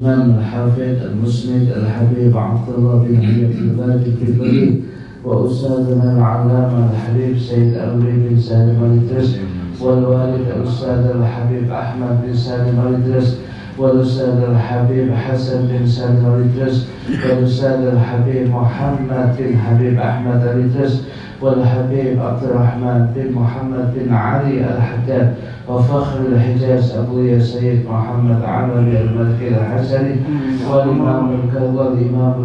الإمام الحافظ المسند الحبيب عبد الله بن عبد الباقي الكبري وأستاذنا العلامة الحبيب سيد أبي بن سالم الإدريس والوالد الأستاذ الحبيب أحمد بن سالم الإدريس والأستاذ الحبيب حسن بن سالم الإدريس والأستاذ الحبيب محمد بن حبيب أحمد الإدريس والحبيب عبد الرحمن بن محمد بن علي الحداد وفخر الحجاز أبويا سيد محمد علوي الملكي الحسني والإمام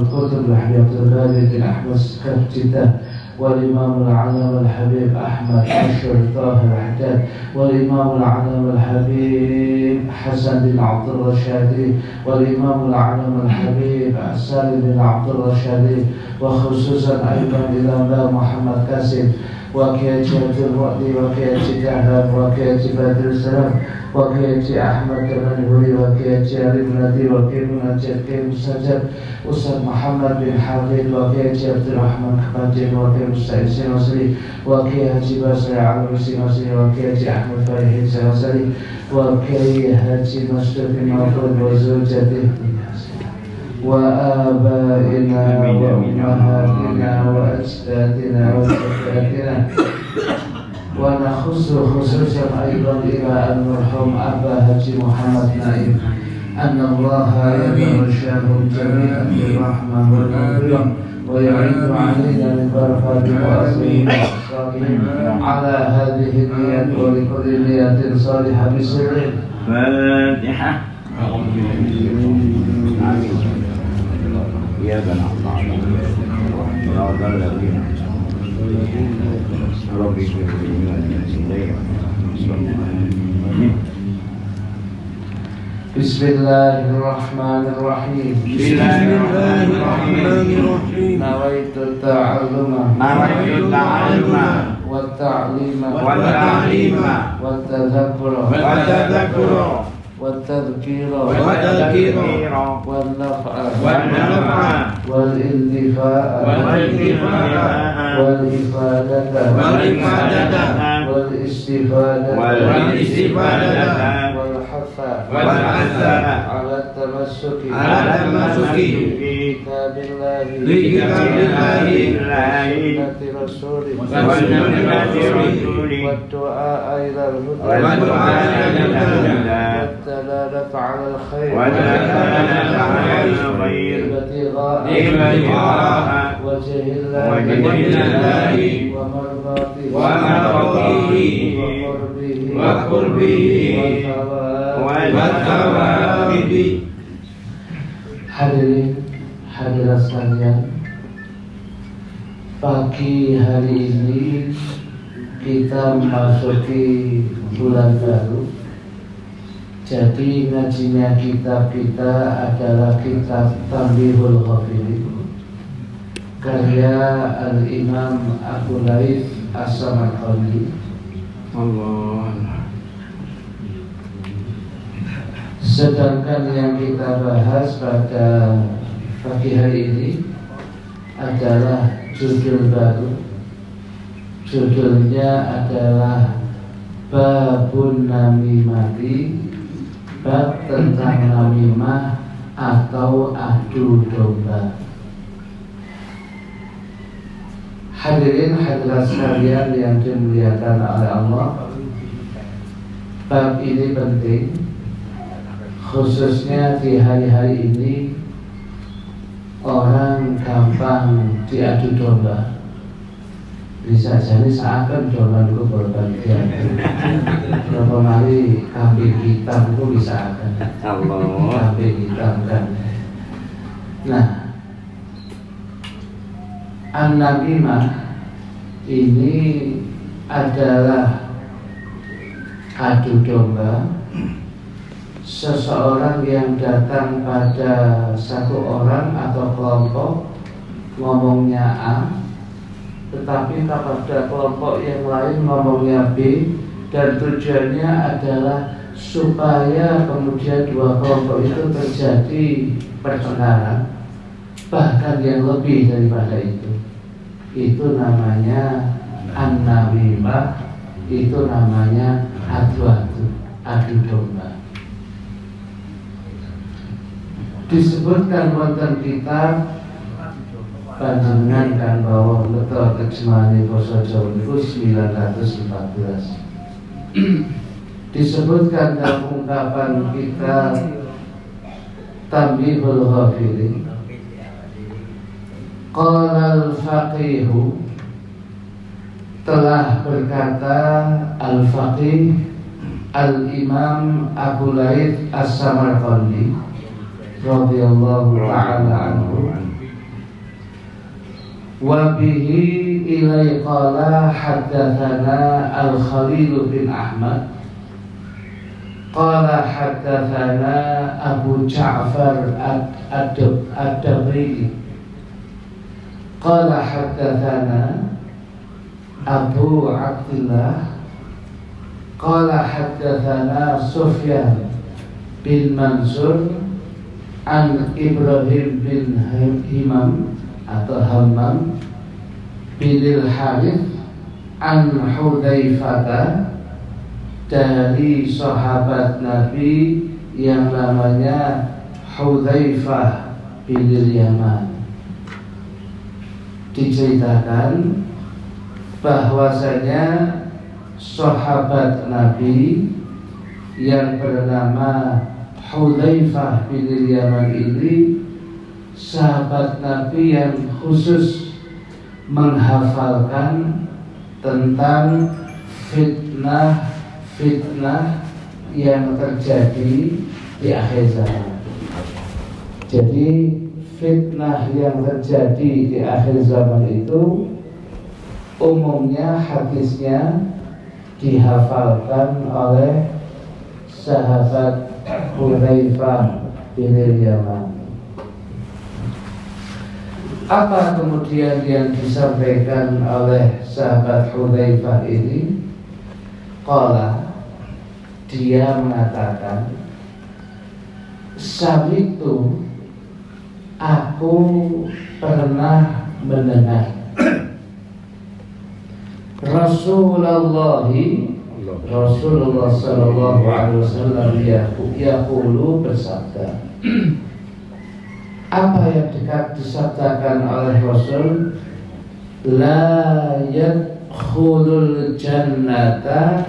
الكتب الحبيب عبد الغالي بن أحمد سكرتيتا والإمام العلم الحبيب أحمد أشر طاهر الحداد والإمام العلم الحبيب حسن بن عبد الرشادي والإمام العلم الحبيب سالم بن عبد الرشادي وخصوصا أيضا الإمام محمد قاسم وكيتي عبد الوأدي وكيتي دهران وكيتي بدر السلام وكيتي أحمد المنهوري وكيتي علي بن وكيتي مسجد أستاذ محمد بن حافظ وكيتي عبد الرحمن كباتين وكيتي مستعد سنوسري وكيتي باسر علوي سنوسري وكيتي أحمد فريحين سنوسري وكيتي مشرف المفروض وزوجته وآبائنا وأمهاتنا وأجدادنا وزوجاتنا ونخص خصوصا أيضا إلى المرحوم أبا هجي محمد نائب أن الله يغشاهم جميعا بالرحمة والمغفرة ويعيد علينا من بركات وأصلهم وأصالهم على هذه النيات ولكل نية صالحة بسر فاتحة. إياك نعبد وإياك نستعين ربي بسم الله الرحمن الرحيم. بسم الله الرحمن الرحيم. نويت التعلم والتعليم والتذكر والتذكير والنفع والاندفاع والإفادة والاستفادة والحث على التمسك بكتاب الله وسنة رسوله والدعاء إلى الهدى والدلالة على الخير ابتغاء وجه الله ومرضاته وقربه والثواب. Hadirin hadirat sekalian, pagi hari ini kita memasuki bulan baru. Jadi ngajinya kitab kita adalah kitab Tanbihul Ghafilin karya Al-Imam Abu Laith As-Samarqandi. Sedangkan yang kita bahas pada pagi hari ini adalah judul baru. Judulnya adalah Babun Namimati, bab tentang namimah atau adu domba. Hadirin hadirat sekalian yang dimuliakan oleh Allah, bab ini penting khususnya di hari-hari ini. Orang gampang diadu domba. Bisa jadi seakan domba itu berbagian. Berapa kali kambing hitam itu bisa akan kambing hitam kan. Nah, an-namimah ini adalah adu domba. Seseorang yang datang pada satu orang atau kelompok ngomongnya A, tetapi kepada kelompok yang lain ngomongnya B, dan tujuannya adalah supaya kemudian dua kelompok itu terjadi pertengkaran, bahkan yang lebih daripada itu. Itu namanya an-namimah, itu namanya adu domba. disebutkan wonten kitab panjenengan kan bahwa betul terjemahane basa Jawa niku 914. Disebutkan dalam ungkapan kita Tanbihul Ghafili, qala al-faqihu, telah berkata al-faqih al-imam Abu Laith As-Samarqandi radhiyallahu ta'ala anhu, wa bihi ilai qala haddatsana al-Khalil bin Ahmad qala haddatsana Abu Ja'far ad-Dabri qala haddatsana Abu Abdullah qala haddatsana Sufyan bin Mansur an Ibrahim bin Himam atau Hammam bin Al-Harith an Hudzaifah, dari sahabat Nabi yang namanya Hudzaifah bin Yaman. Diceritakan bahwasanya sahabat Nabi yang bernama Hudzaifah bin Yaman ini sahabat Nabi yang khusus menghafalkan tentang fitnah yang terjadi di akhir zaman. Jadi fitnah yang terjadi di akhir zaman itu umumnya hadisnya dihafalkan oleh sahabat Hudzaifah bin Yaman. Apa kemudian yang disampaikan oleh sahabat Hudzaifah ini? Qala, dia mengatakan, sami'tu, aku pernah mendengar Rasulullah sallallahu alaihi wasallam yaqulu, bersabda. Apa yang disabdakan oleh Rasul? La yadkhulul jannata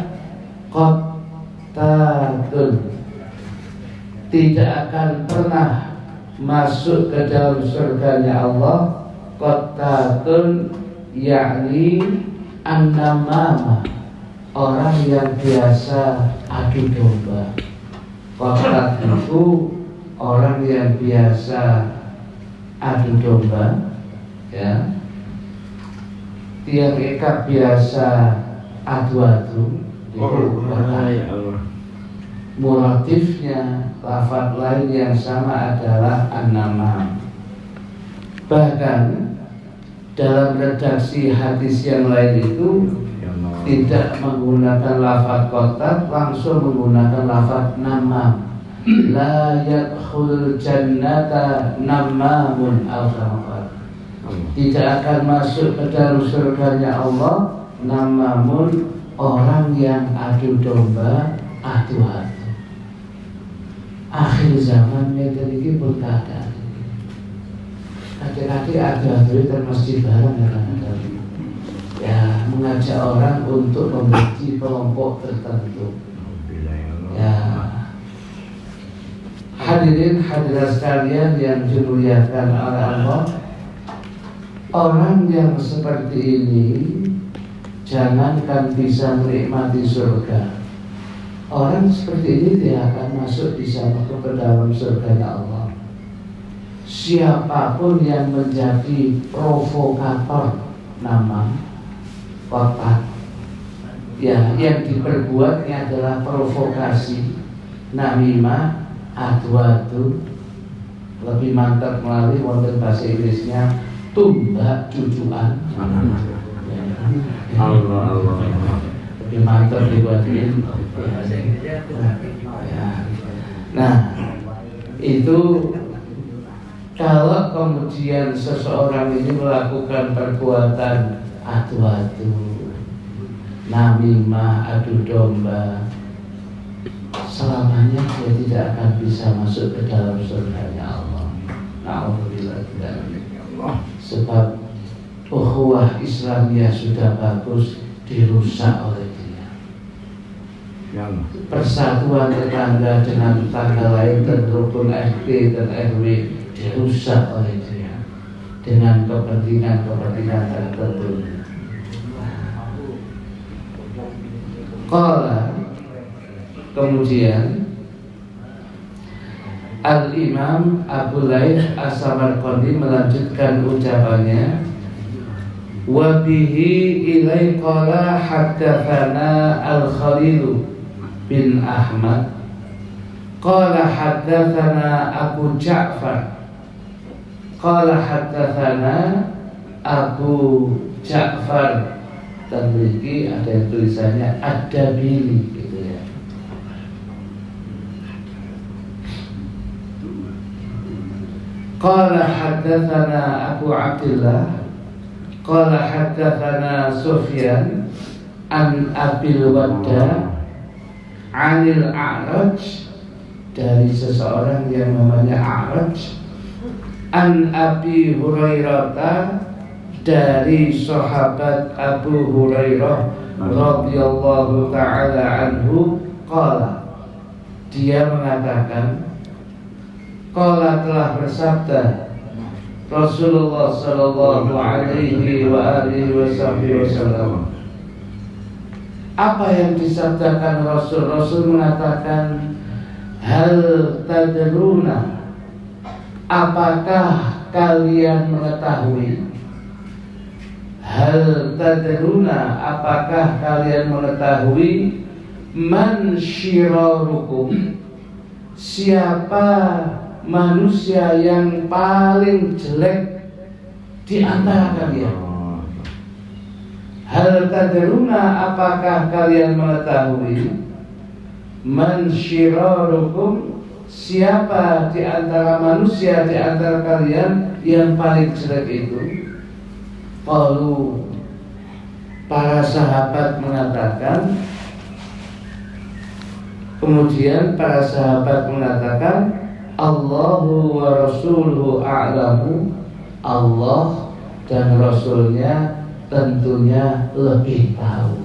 qattatun, tidak akan pernah masuk ke dalam surganya Allah qattatun, yakni an-namama, orang yang biasa adu domba. Qattat itu orang yang biasa adu domba, ya, tiang ikat biasa adu-adu. Motifnya lafaz lain yang sama adalah an-namam. Bahkan dalam redaksi hadis yang lain itu tidak menggunakan lafaz qattat, langsung menggunakan lafaz namam. La yadkhul jannata namamun al-khamar, tidak akan masuk ke dalam surganya Allah namamun, orang yang adu domba, adu-adu. Akhir zaman ini pun ada. Kadang-kadang adu-adu termasuk barang yang ada. Ya, mengajak orang untuk membenci kelompok tertentu. Ya. Hadirin hadirat sekalian yang dimuliakan oleh Allah, orang yang seperti ini jangankan bisa menikmati surga, orang seperti ini tidak akan masuk bisa masuk ke dalam surganya Allah. Siapapun yang menjadi provokator nama kota, ya, yang diperbuatnya adalah provokasi, namimah, adu-adu, lebih mantap melalui wonten bahasa Inggrisnya tumbak cucuan. Allah. Lebih mantap dibuatin. Nah, itu kalau kemudian seseorang ini melakukan perbuatan adu-adu, namimah, adu domba, selamanya dia tidak akan bisa masuk ke dalam surganya Allah. sebab ukhuwah Islamiyah sudah bagus dirusak oleh dia. Ya Allah. Persatuan tetangga dengan tetangga lain dan rukun RT dan RW dirusak oleh dia dengan kepentingan tertentu. Qala, kemudian Al-Imam Abu Layth As-Samarqandi melanjutkan ucapannya, wa bihi ilai qala haddatsana Al-Khalil bin Ahmad qala haddatsana Abu Ja'far qala haddatsana Abu Ja'far, dan memiliki ada yang tulisannya Ad-Dabili gitu ya. Qala haddatsana Abu Abdullah qala haddatsana Sufyan an Abil Wadda anil A'raj, dari seseorang yang namanya A'raj, an Abi Hurairah, dari sahabat Abu Hurairah radhiyallahu taala anhu, qala, dia mengatakan, qala, telah bersabda Rasulullah sallallahu alaihi wa alihi wasallam. Apa yang disabdakan Rasul? Rasul mengatakan, hal tadruna, apakah kalian mengetahui? Hal tadruna, apakah kalian mengetahui? Man syirarukum, siapa manusia yang paling jelek di antara kalian? Hal tadruna, apakah kalian mengetahui? Man syirarukum, siapa di antara manusia di antara kalian yang paling jelek itu? Qalu, para sahabat mengatakan, kemudian para sahabat mengatakan, Allahu wa rasuluhu a'lamu, Allah dan Rasulnya tentunya lebih tahu.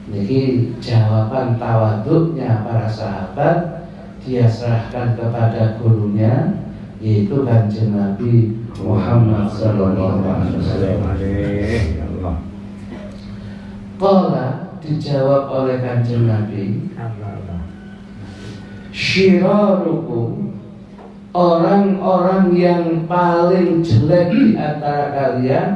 Jadi jawaban tawaduknya para sahabat dia serahkan kepada gurunya, yaitu Kanjeng Nabi Muhammad sallallahu alaihi wasallam. Qala, dijawab oleh Kanjeng Nabi, syirarukum, orang-orang yang paling jelek di antara kalian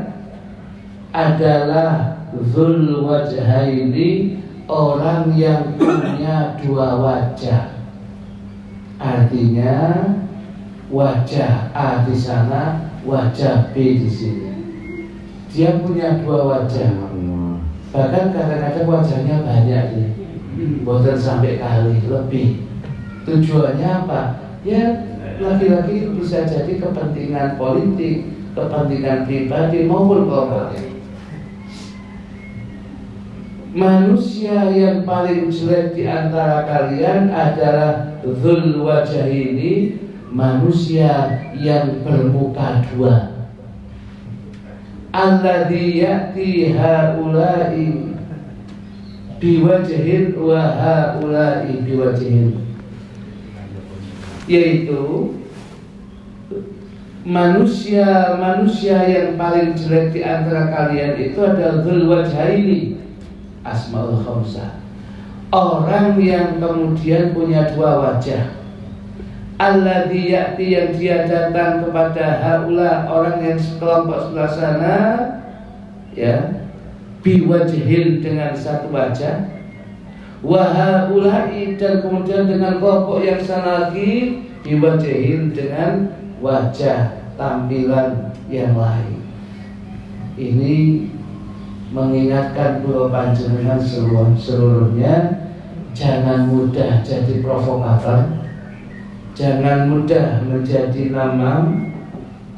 adalah dzul wajhaini, orang yang punya dua wajah. Artinya wajah A di sana, wajah B di sini. Dia punya dua wajah. Bahkan kadang-kadang wajahnya banyak nih, bahkan sampai kali lebih. Tujuannya apa? Ya, laki-laki bisa jadi kepentingan politik, kepentingan pribadi maupun kelompoknya. Manusia yang paling jelek di antara kalian adalah dzul wajhaini, manusia yang bermuka dua. Alladzi ya'ti haula'i biwajhin wa haula'i biwajhin, yaitu manusia yang paling jelek di antara kalian itu adalah dzul wajhaini, asmaul khamsah, orang yang kemudian punya dua wajah. Alladzi ya'ti, yang dia datang kepada haula, orang yang sekelompok sebelah sana, ya, biwajhin, dengan satu wajah, wa haula'i, dan kemudian dengan kelompok yang sana lagi, biwajhin, dengan wajah tampilan yang lain. Ini mengingatkan pura panjenengan seluruhnya, jangan mudah jadi provokator, jangan mudah menjadi namam,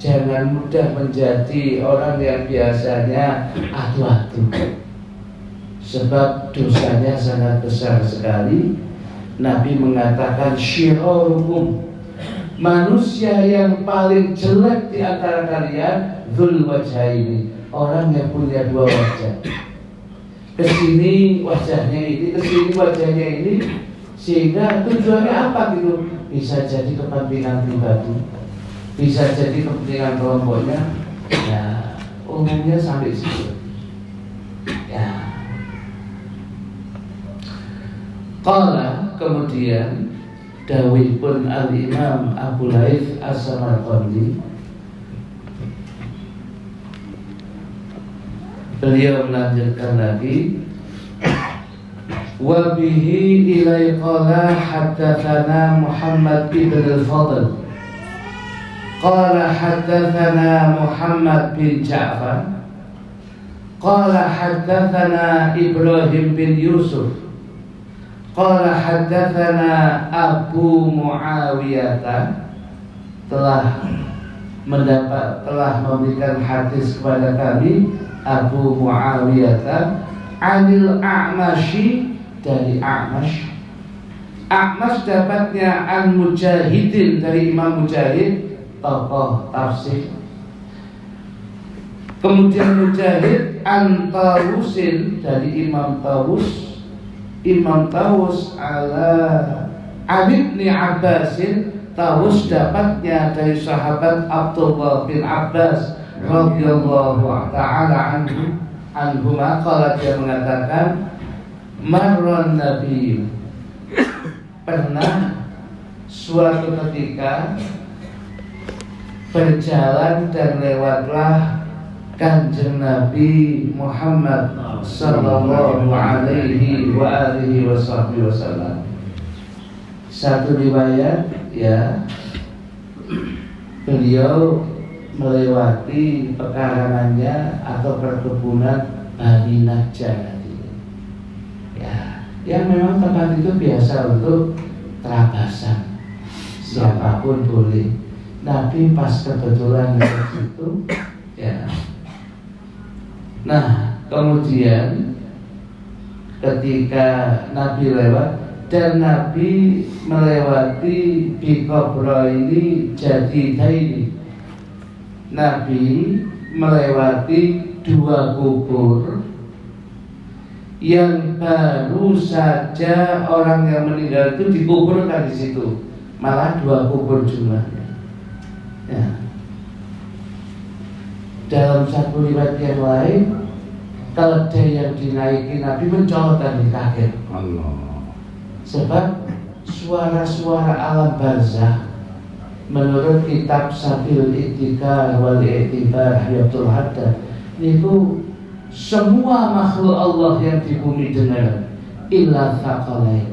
jangan mudah menjadi orang yang biasanya adu-adu, sebab dosanya sangat besar sekali. Nabi mengatakan syirarukum, manusia yang paling jelek di antara kalian dzul wajhaini, orang yang punya dua wajah. Kesini wajahnya ini, kesini wajahnya ini, sehingga tujuannya apa gitu? Bisa jadi kepentingan pribadi, bisa jadi kepentingan kelompoknya. Ya, umumnya sampai situ. Ya. Qala, kemudian dawuhipun Al-Imam Abu Laits As-Samarqandi, beliau melanjutkan lagi, wa bihi ilai qala haddatsana Muhammad ibn al-Fadl qala haddatsana Muhammad bin Ja'far qala haddatsana Ibrahim bin Yusuf qala haddatsana Abu Muawiyah, telah memberikan hadis kepada kami Abu Muawiyah anil A'mashi, dari A'mash. A'mash dapatnya an Mujahidin, dari Imam Mujahid, tokoh tafsir. Kemudian Mujahid an Tawusin, dari Imam Tawus. Imam Tawus ala Ibni Abbasin, Tawus dapatnya dari sahabat Abdullah bin Abbas radhiyallahu ta'ala anhuma, qala, dia mengatakan, marron Nabi, pernah suatu ketika berjalan dan lewatlah Kanjeng Nabi Muhammad sallallahu alaihi wa alihi wasallam. Satu riwayat, ya, beliau melewati pekarangannya atau perkebunan Bani Najjar, ya, yang memang tempat itu biasa untuk terabasan, siapapun boleh. Nabi pas kebetulan lewat situ, ya. Nah, kemudian ketika Nabi lewat dan Nabi melewati Bikobro ini, Jadidaini, Nabi melewati dua kubur yang baru saja orang yang meninggal itu dikuburkan di situ, malah dua kubur jumlahnya. Ya. Dalam satu riwayat yang lain, keledai yang dinaiki Nabi mencolot dan kaget. Allah. Sebab suara-suara alam barzah menurut kitab Sabil Iktikar wal Iktibar Abdul Haddad, itu semua makhluk Allah yang di bumi dengar illa thaqalain,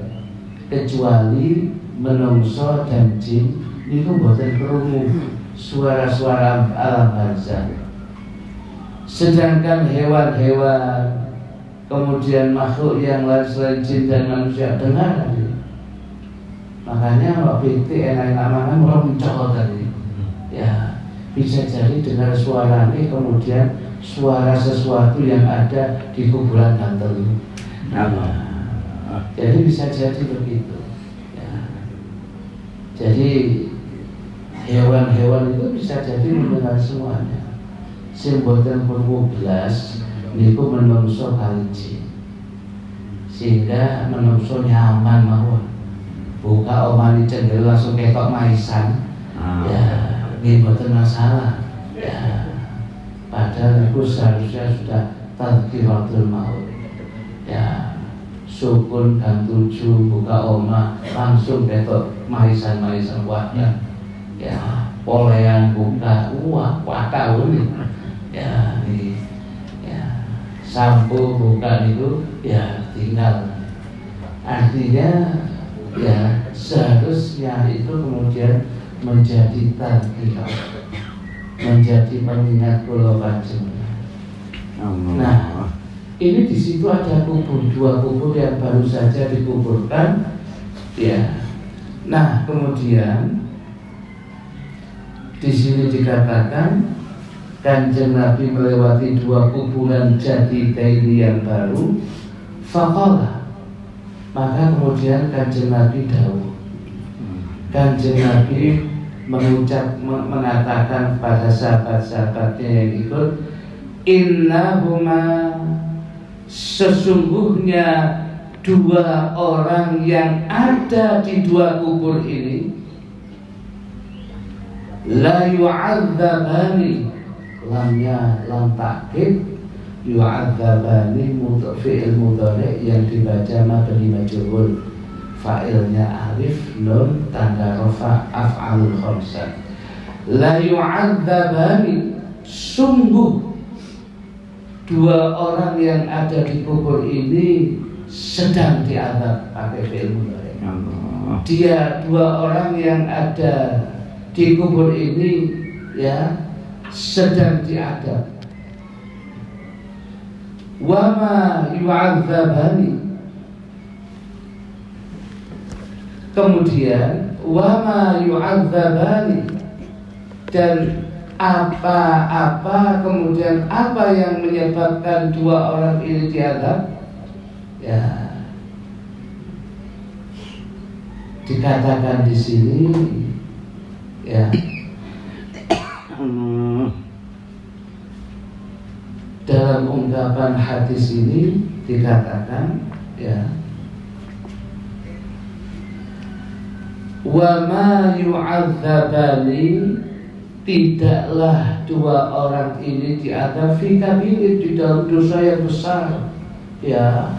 kecuali menungso dan jin itu boten krungu suara-suara alam barzah. Sedangkan hewan-hewan, kemudian makhluk yang lain selain jin dan manusia dengar. Makanya waktu itu enak-enak makan orang mencolot tadi, ya, bisa jadi dengar suara ini, kemudian suara sesuatu yang ada di kuburan Bantul. Jadi bisa jadi begitu, ya. Jadi hewan-hewan itu bisa jadi mendengar semuanya. Simboten pun 12 niku menungso kali jin, sehingga menungso nyaman mawon. Buka omani cendel langsung ketok maisan, ya, ini bukan masalah, ya. Padahal itu seharusnya sudah tadzkiratul maut, ya, sukun dan 7 buka oma langsung ketok maisan wadah, ya, polean buka, wah tahu nih, ya, ini, ya, sampo buka itu, ya, tinggal, artinya, ya, seharusnya itu kemudian menjadi tadzkirah, menjadi pengingat kula panjenengan. Nah, ini di situ ada kubur, 2 kubur yang baru saja dikuburkan, ya. Nah, kemudian di sini dikatakan Kanjeng Nabi melewati 2 kuburan Jadidaini yang baru, faqala, maka kemudian Kanjeng Nabi dawuh, Kanjeng Nabi mengatakan kepada sahabat-sahabatnya yang ikut, innahuma, sesungguhnya dua orang yang ada di dua kubur ini, la yu'adzabani, lamnya lam takkid, yu'adzabani fi'il mudhari yang dibaca mabni majhul, fa'ilnya alif nun tanda rafa af'alul khamsah. La yu'adzabani, sungguh dua orang yang ada di kubur ini sedang diazab, pakai fi'il mudhari. Dia dua orang yang ada di kubur ini ya sedang diazab. Wa ma yu'adzabani, kemudian wama yu'adzabani, dan apa-apa, kemudian apa yang menyebabkan dua orang ini diazab? Ya, dikatakan di sini ya, dalam ungkapan hadis ini dikatakan ya, wa ma yu'adzabani, tidaklah dua orang ini diazab fi kabirin, di dalam dosa yang besar. Ya,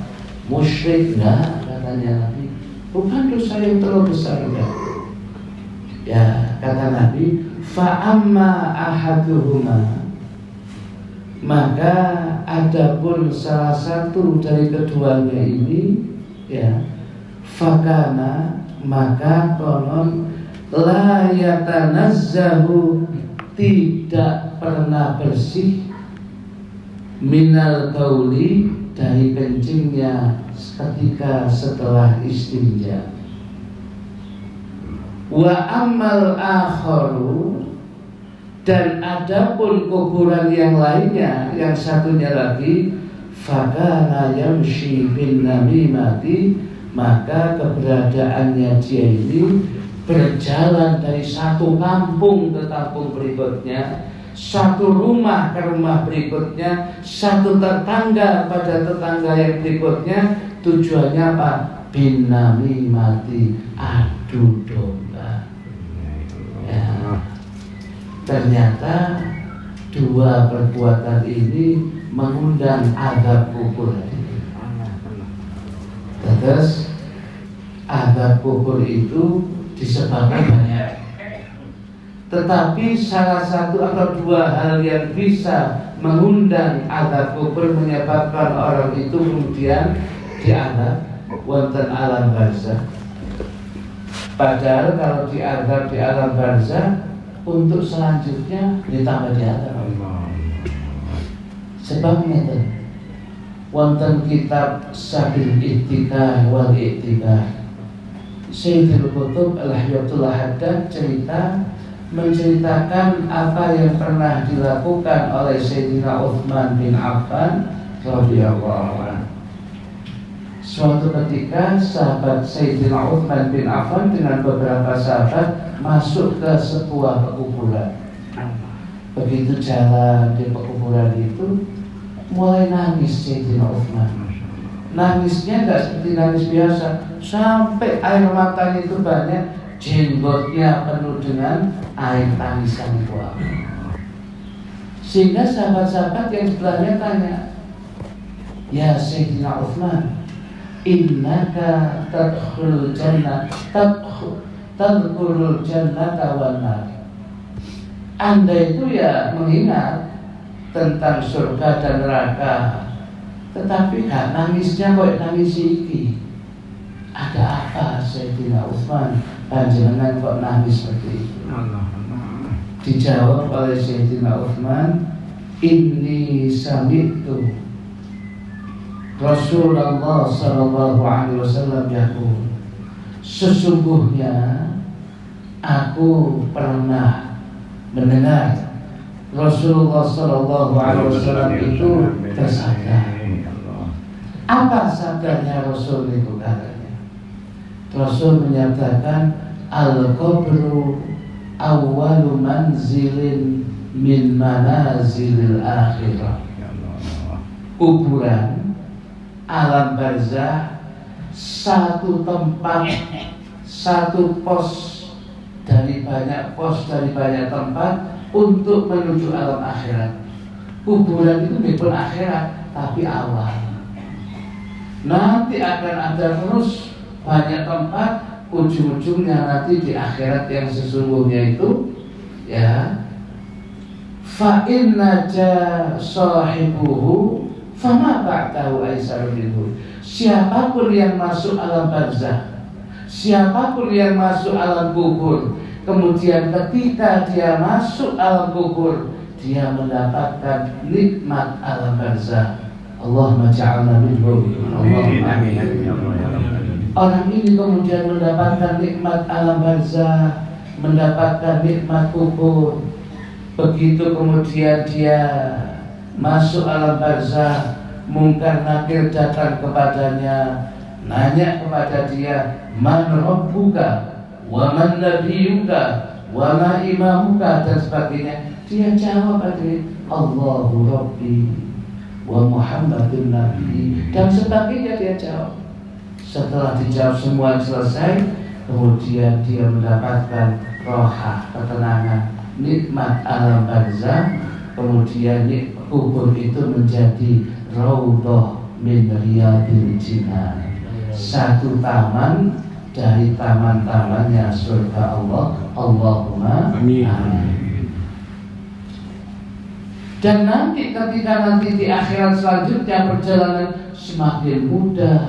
musyrik enggak, katanya Nabi, bukan dosa yang terlalu besar enggak. Ya, kata Nabi, fa amma ahaduhuma, maka adapun salah satu dari keduanya ini ya, fakana, maka konon la yatanazzahu, tidak pernah bersih, minal qauli, dari kencingnya ketika setelah istinja. Wa ammal akharu, dan adapun kuburan yang lainnya, yang satunya lagi, fakana yamshi bin namimati, maka keberadaannya dia ini berjalan dari satu kampung ke kampung berikutnya, satu rumah ke rumah berikutnya, satu tetangga pada tetangga yang berikutnya. Tujuannya apa? Bin namimati, adu domba. Ya. Ternyata dua perbuatan ini mengundang azab kubur. Terus azab kubur itu disebabkan banyak, tetapi salah satu atau dua hal yang bisa mengundang azab kubur, menyebabkan orang itu kemudian diazab wonten alam barzah. Padahal kalau diazab di alam barzah, untuk selanjutnya ditambah diazab. Sebabnya itu wonten kitab Sabil Ihtikah wal Ihtikah, Sayyidul Qutub Al-Hayatul Haddad menceritakan apa yang pernah dilakukan oleh Sayyidina Utsman bin Affan radhiyallahu anhu. Suatu ketika sahabat Sayyidina Utsman bin Affan dengan beberapa sahabat masuk ke sebuah pekuburan. Begitu jalan di pekuburan itu, mulai nangis Sayyidina Utsman. Nangisnya tidak seperti nangis biasa, sampai air matanya itu banyak, jenggotnya penuh dengan air tangisan itu. Sehingga sahabat-sahabat yang sebelahnya tanya, ya Sayyidina Utsman, innaka tadkhulul jannah, tadkhulul jannata wan nar. Anda itu ya mengingat tentang surga dan neraka, tetapi gak nangisnya kok nangis iki. Ada apa Sayyidina Utsman, panjenengan kok nangis seperti itu? Dijawab oleh Sayyidina Utsman, inni sami'tu Rasulullah sallallahu alaihi wasallam yaqul, sesungguhnya aku pernah mendengar Rasulullah sallallahu alaihi wasallam itu bersabda. Apa sabdanya Rasul itu katanya? Rasul menyatakan al-qabru awwalu manzilin min manazilil akhirah. Kuburan, alam barzah, satu tempat, satu pos dari banyak tempat untuk menuju alam akhirat. Kuburan itu bukan akhirat, tapi awal. Nanti akan ada terus banyak tempat, ujung-ujungnya nanti di akhirat yang sesungguhnya itu, ya. Fa inna sahibuhu fama ba'dahu aisaru minhu. Siapapun yang masuk alam barzah, siapapun yang masuk alam kubur, kemudian ketika dia masuk alam kubur, dia mendapatkan nikmat alam barzah. Allahumma ja'alna minhum. Orang ini kemudian mendapatkan nikmat alam barzah, mendapatkan nikmat kubur. Begitu kemudian dia masuk alam barzah, Mungkar Nakir datang kepadanya, nanya kepada dia, man rabbuka wa man nabiyuka wa ma imamuka, dan sebagainya. Dia jawab tadi, Allahu Rabbi wa Muhammadun Nabi, dan sebagainya dia jawab. Setelah dijawab semua selesai, kemudian dia mendapatkan rohah, ketenangan, nikmat alam barzah. Kemudian kubur itu menjadi raudhah min riyadil jinan, satu taman dari taman-tamannya surga Allah. Allahumma amin. Dan nanti ketika di akhirat selanjutnya perjalanan semakin mudah,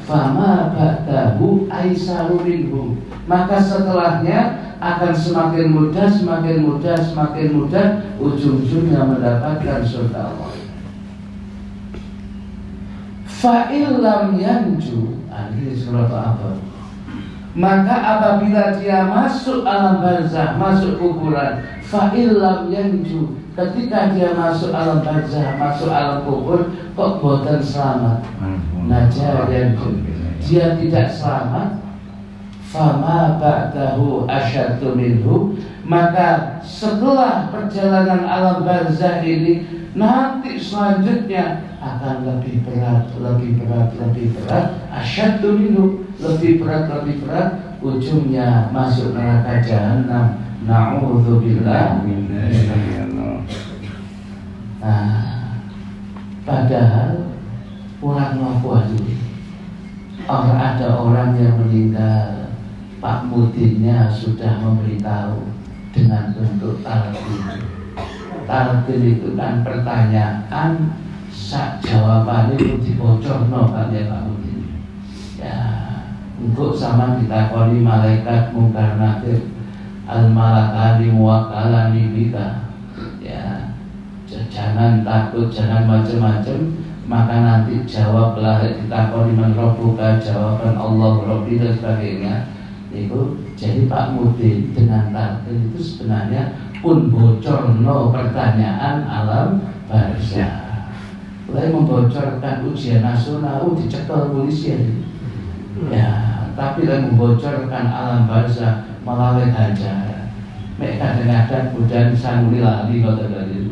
fama ba'dahu aisaru minhu, maka setelahnya akan semakin mudah, ujung-ujungnya mendapatkan surga Allah. Fa'illam yanju, ini surat apa? Maka apabila dia masuk alam barzah, masuk kuburan, fa'illam yanju, ketika dia masuk alam barzah, masuk alam kubur, kok boten selamat, najar yanju, dia tidak selamat, fama ba'dahu asyaddu minhu, maka setelah perjalanan alam barzah ini nanti selanjutnya akan lebih berat, asyaddu minhu, lebih berat, ujungnya masuk neraka jahanam. Na'udzubillah. Nah, padahal orang lapor ini, ada orang yang meninggal, Pak Mudinnya sudah memberitahu dengan bentuk talqin. Talqin itu kan pertanyaan, sak jawabannya itu dibocorno kan ya Pak Mudin. Ya, untuk sama ditakoni malaikat Mungkar Nakir, al-malakani muwakkalani bika. Ya, jangan takut, jangan macam-macam. Maka nanti jawablah, ditakoni man rabbuka, jawaban Allah Rabbi dan sebagainya. Itu jadi Pak Mudin dengan talqin itu sebenarnya pun bocorno pertanyaan alam barzah. Mulai membocorkan ujian nasional, dicekel polisi ya, tapi lagi membocorkan alam barzah melalui hajar. Mereka kadang-kadang budan sangguli lali kau tadi.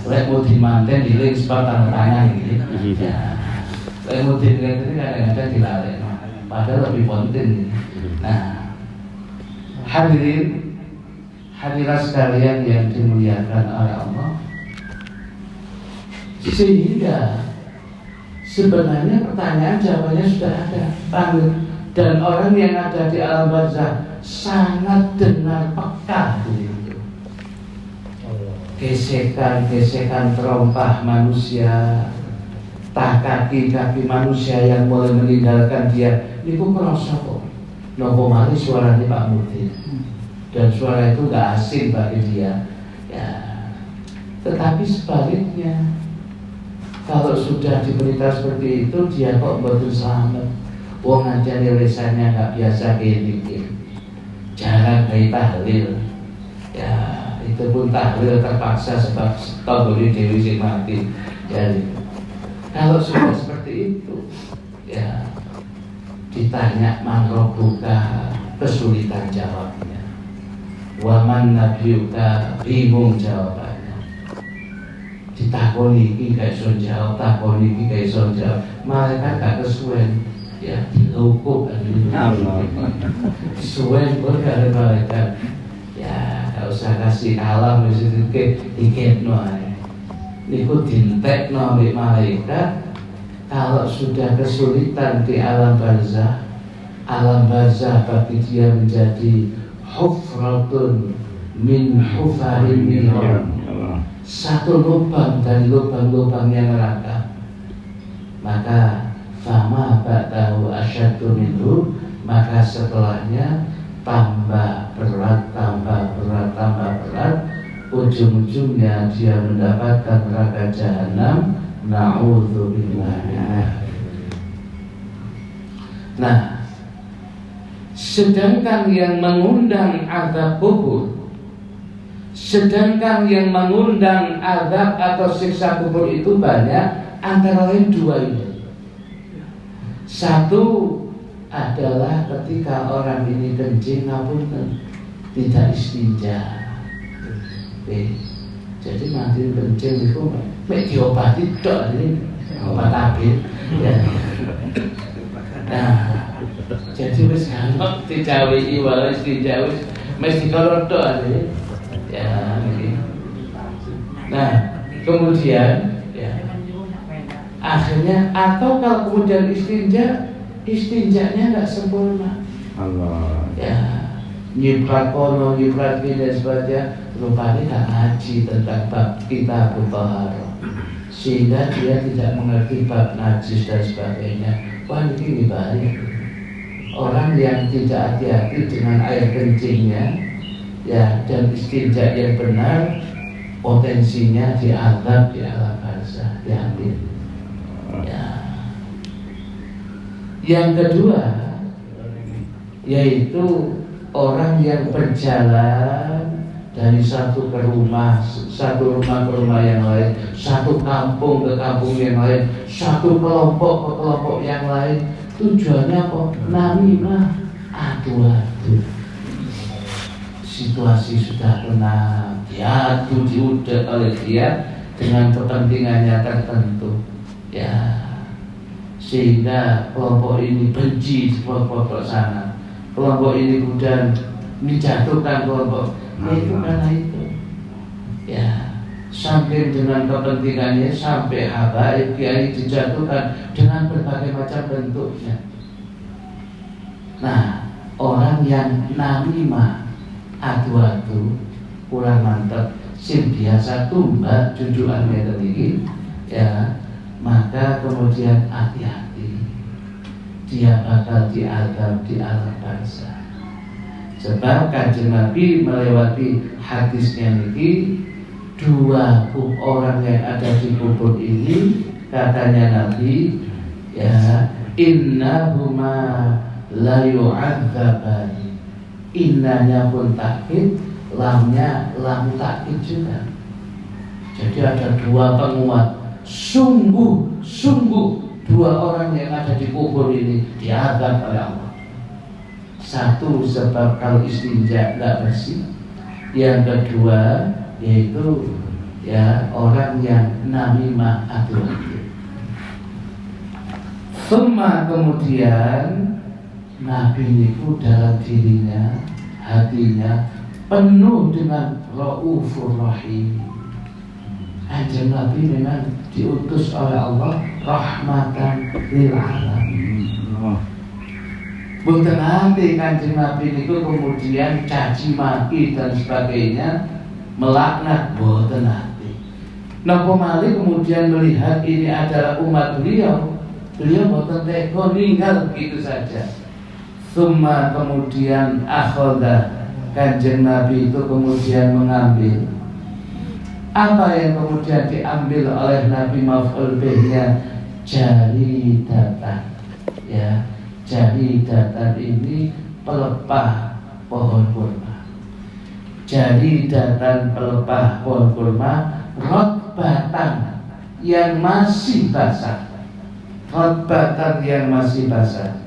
Mulai mau dimanten hilang sebab tanda tangan gitu. Ya, mulai mau dilihat ini kadang-kadang dilalui. Padahal lebih penting. Nah, hadirat sekalian yang dimuliakan oleh Allah, sehingga sebenarnya pertanyaan jawabannya sudah ada, dan orang yang ada di alam barzah sangat dengar peka gitu. Gesekan terompah manusia, kaki manusia yang mulai meninggalkan dia. Itu merasa kok nopo mari suaranya Pak Mudin, dan suara itu gak asing bagi dia ya. Tetapi sebaliknya, kalau sudah diberita seperti itu, dia kok betul selamat. Wong aja lisannya gak biasa kayak jarang kayak tahlil ya, itu pun tahlil terpaksa sebab taburi Dewi sing mati ya. Kalau sudah seperti itu ya, ditanya man rabbuka, kesulitan jawabnya. Waman nabiyuka, bingung jawabannya. Ditakoni iki gak iso jawab, takoni iki gak iso jawab. Malaikat gak kesuwen, ya dihukum suwen pun gak ada malaikat. Ya gak usah kasih alam wis diketno ae. Niku dintekno mbek malaikat. Kalau sudah kesulitan di alam barzah bagi dia menjadi hufratun min hufarin niran, satu lubang dari lubang-lubangnya neraka. Maka fama ba'dahu asyaddu minhu, maka setelahnya tambah berat, ujung-ujungnya dia mendapatkan neraka jahanam. Na'udzubillah. Nah, sedangkan yang mengundang azab kubur, sedangkan yang mengundang azab atau siksa kubur itu banyak, antara lain dua ini. Satu adalah ketika orang ini kencing ngapunten, tidak istinja. Jadi mati kencing itu mek diobati tok ini obat tabir. Ya. Nah, jadi wis kalau dijawi walau istinja wis mesti kalau tok ini. Ya, ini. Nah, kemudian ya, akhirnya atau kalau kemudian istinjanya nggak sempurna. Allah. Ya, nyiprat kono, nyiprat ini dan sebagainya, rupanya nggak ngaji tentang bab kitab Thaharah, sehingga dia tidak mengerti bab najis dan sebagainya. Wah, ini bahaya. Orang yang tidak hati-hati dengan air kencingnya, ya, dan istinja yang benar, potensinya diazab di alam barzah, diambil. Ya. Yang kedua, yaitu orang yang berjalan dari satu rumah ke rumah yang lain, satu kampung ke kampung yang lain, satu kelompok ke kelompok yang lain. Tujuannya apa? Namimah, adu-adu. Situasi sudah tenang, diadu diudak oleh dia dengan kepentingannya tertentu, ya, sehingga kelompok ini benci kelompok sana, kelompok ini kemudian menjatuhkan kelompok. Itu karena itu, ya, sampai dengan kepentingannya, sampai habaib kiai dijatuhkan dengan berbagai macam bentuknya. Nah, orang yang namimah, adu-adu, kurang mantap, sing biasa tumbak jujuannya tinggi, ya, maka kemudian hati-hati, dia bakal diazab di alam barzah. Sebab Kanjeng Nabi melewati hadisnya ini, dua orang yang ada di kubur ini, katanya Nabi, ya, innahuma la yu'adzabani. Innanya pun takkid, lamnya lam takkid juga. Jadi ada dua penguat, sungguh dua orang yang ada di kubur ini diazab oleh Allah. Satu sebab kalau istinja tidak bersih, yang kedua yaitu, ya, orang yang namimah adu-adu. Kemudian Nabi itu dalam dirinya, hatinya penuh dengan Raufur Rahim. Kanjeng Nabi memang diutus oleh Allah rahmatan lil alamin. Boten ate Kanjeng Nabi itu kemudian caci maki dan sebagainya, melaknat, boten ate. Napa malih kemudian melihat ini adalah umat beliau boten tega ninggal begitu saja. Kemudian akhadha, Kanjeng Nabi itu kemudian mengambil apa yang kemudian diambil oleh Nabi maf'ul bihnya, jaridatan, ya. Jaridatan ini pelepah pohon kurma. Jaridatan pelepah pohon kurma, rotbatan yang masih basah. Rotbatan yang masih basah.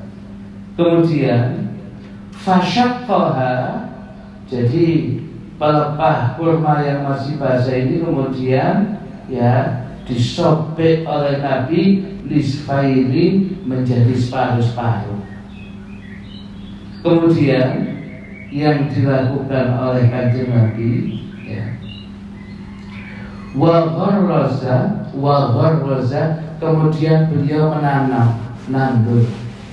Kemudian fasyaqqaha, jadi pelepah kurma yang masih basah ini kemudian ya disobek oleh Nabi lisfairi menjadi separuh-separuh. Kemudian yang dilakukan oleh Kanjeng Nabi ya, wa gharraza kemudian beliau nandur.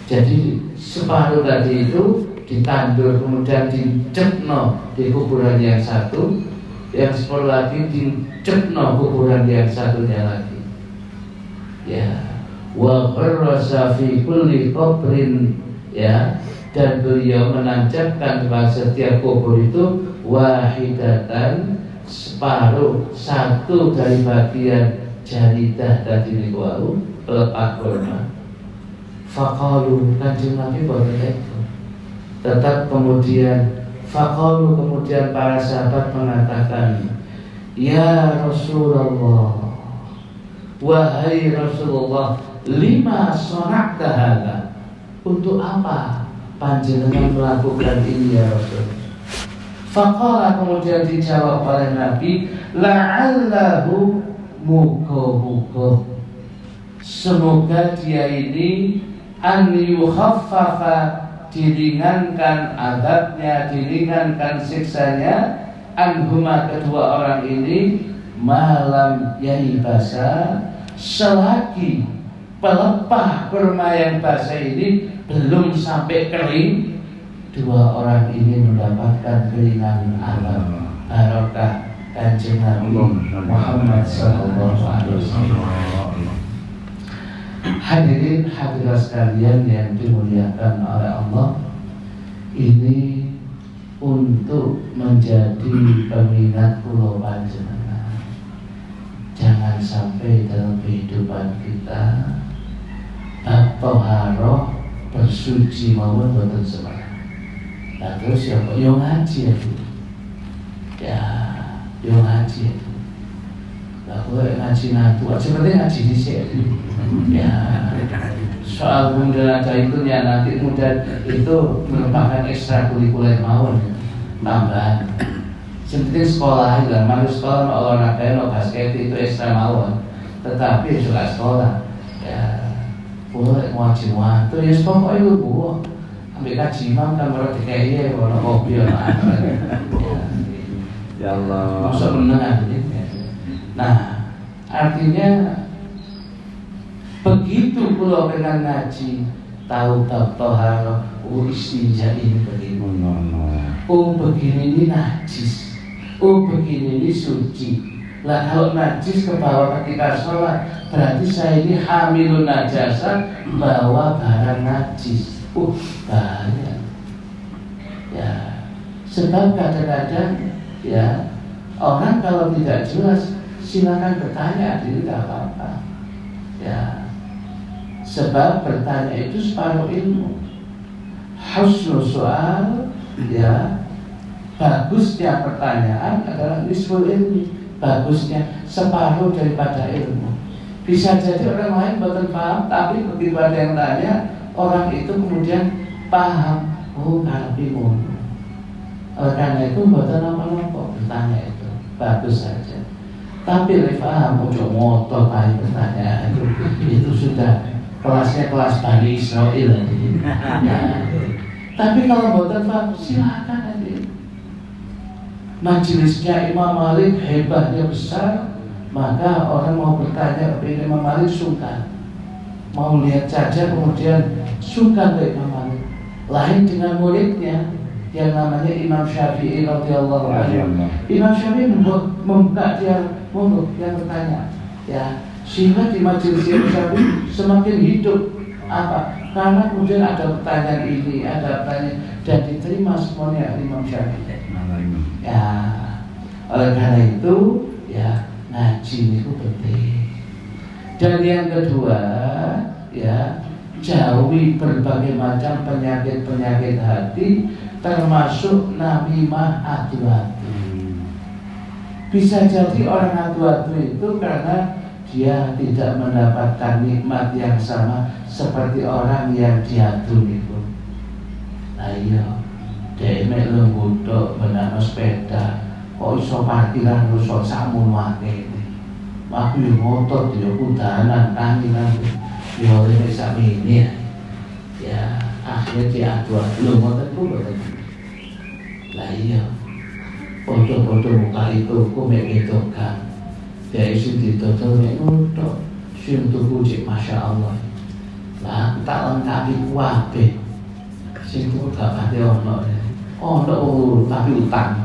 Jadi separuh tadi itu ditandur kemudian dicepno di kuburan yang satu, yang separuh lagi dicepno kuburan yang satunya lagi. Ya, wa gharraza fi kulli qabrin ya, dan beliau menancapkan pada setiap kubur itu wahidatan separuh, satu dari bagian jaridah tadi niku pelepah kurma. Faqalu, Kanjeng Nabi boten itu. Tetap kemudian faqalu, kemudian para sahabat mengatakan, ya Rasulullah, wahai Rasulullah, lima sonakta hadza, untuk apa panjenengan melakukan ini ya Rasul? Faqala, kemudian dijawab oleh Nabi, la'allahu, muka-muka semoga dia ini an yukhaffafa, diringankan azabnya, diringankan siksanya, anhuma, kedua orang ini, malam yaibasa, selagi pelepah kurma yang basah ini belum sampai kering, dua orang ini mendapatkan keringanan azab barokah Kanjeng Nabi Muhammad sallallahu alaihi wasallam. Hadirin hadirat sekalian yang dimuliakan oleh Allah, ini untuk menjadi pengingat kula panjenengan. Jangan sampai dalam kehidupan kita toharoh bersuci mawon boten sembahyang. Nah terus ya kok yo ngaji ya, yo ngaji itu. Lah kowe ngaji natu, seperti ngaji dhisik. Ya, soal kemudian ada itu ya, nanti kemudian itu merupakan ekstrakurikuler mawon tambahan. Seperti sekolah ya, malu sekolah no olahraga no basket itu ekstra mawon. Tetapi juga sekolah ya, boleh ngaji waktu ya pokoknya itu buah. Ambil kaji imam kan baru dikai ono kopi ono apa. Ya Allah. Masuk menengah gitu. Nah, artinya begitu pulau dengan ngaji tahu toharoh istinja ini begini, begini ini najis, begini ini suci. Lah kalau najis ke bawah ketika sholat, berarti saya ini hamilun najasa, bawa barang najis. Bahaya. Ya, sebab kadang-kadang ya orang kalau tidak jelas silakan bertanya, tidak apa-apa. Ya. Sebab bertanya itu separuh ilmu. Husnul soal, ya, bagusnya pertanyaan adalah nisful ilmi, bagusnya separuh daripada ilmu. Bisa jadi orang lain betul paham, tapi begitu ada yang tanya, orang itu kemudian paham. Oh, ngerti ngono. Karena itu betul apa-apa bertanya itu bagus saja. Tapi paham, ojo moto tadi pertanyaan itu sudah kelasnya kelas Bani Israel. Nah, tapi kalau buatan paham silakan aja. Majelisnya Imam Malik hebatnya besar, maka orang mau bertanya kepada Imam Malik sungkan. Mau lihat saja kemudian sungkan ke Imam Malik. Lain dengan muridnya yang namanya Imam Syafi'i radhiyallahu anhu. Imam Syafi'i membuka dia monggo yang bertanya. Ya, sehingga di majelis Imam Syafi'i semakin hidup. Apa? Karena kemudian ada pertanyaan ini, ada pertanyaan, dan diterima semuanya Imam Syafi'i. Ya, oleh karena itu ya ngaji itu penting. Dan yang kedua ya, jauhi berbagai macam penyakit-penyakit hati, termasuk namimah adu-adu. Bisa jadi orang adu-adu itu karena dia tidak mendapatkan nikmat yang sama seperti orang yang diadu itu. Nah iya, dia melu nguduk benano sepeda, kok iso parkiran rusak sakmono akeh. Aku yo motor yo kudanan kanginan yo oleh sak ini ya akhirnya diadu-adu lho ngoten ku mboten. Lah iya foto-foto muka itu ku mek wedokan dia isi ditoto mek ngono sing tuku cek Masya Allah lah tak lengkapi kabeh sing tuku gak pati ono tapi utang.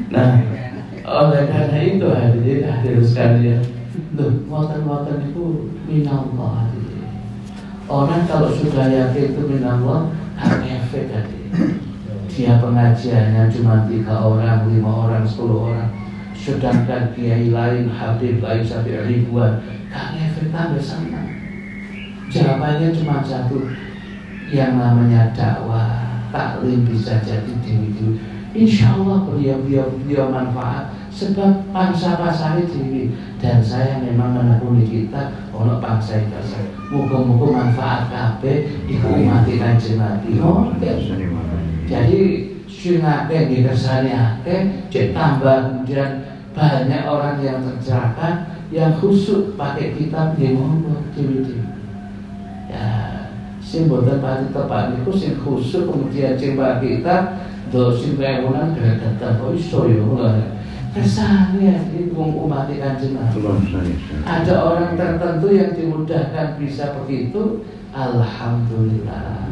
Nah, oleh karena itu hadirin sekalian, ngoten-ngoten itu minallah. Orang kalau sudah yakin itu minallah, akan efek tadi. Dia pengajiannya cuma 3 orang, 5 orang, 10 orang, sedangkan kiai lain, habib lain sampai ribuan, kan efek tambah sama. Jawabannya cuma satu, yang namanya dakwah, taklim bisa jadi dewi-dewi. Insya Allah beliau manfaat sebab bangsa pasari dewi dan saya memang menekuni kita ono bangsa pasar. Muga-muga manfaat kabeh iku mati Kanjeng Nabi. Jadi sing akeh nggih kersane akeh, cek tambah kemudian banyak orang yang tercerahkan yang khusyuk pakai kitab nggih monggo dewi-dewi. Ya, sing boten pati tepat niku sing khusyuk kemudian cek kitab dosin rewonan gerakan kok iso yo kesannya itu umat Kanjeng Nabi. Ada orang tertentu yang dimudahkan bisa begitu, alhamdulillah.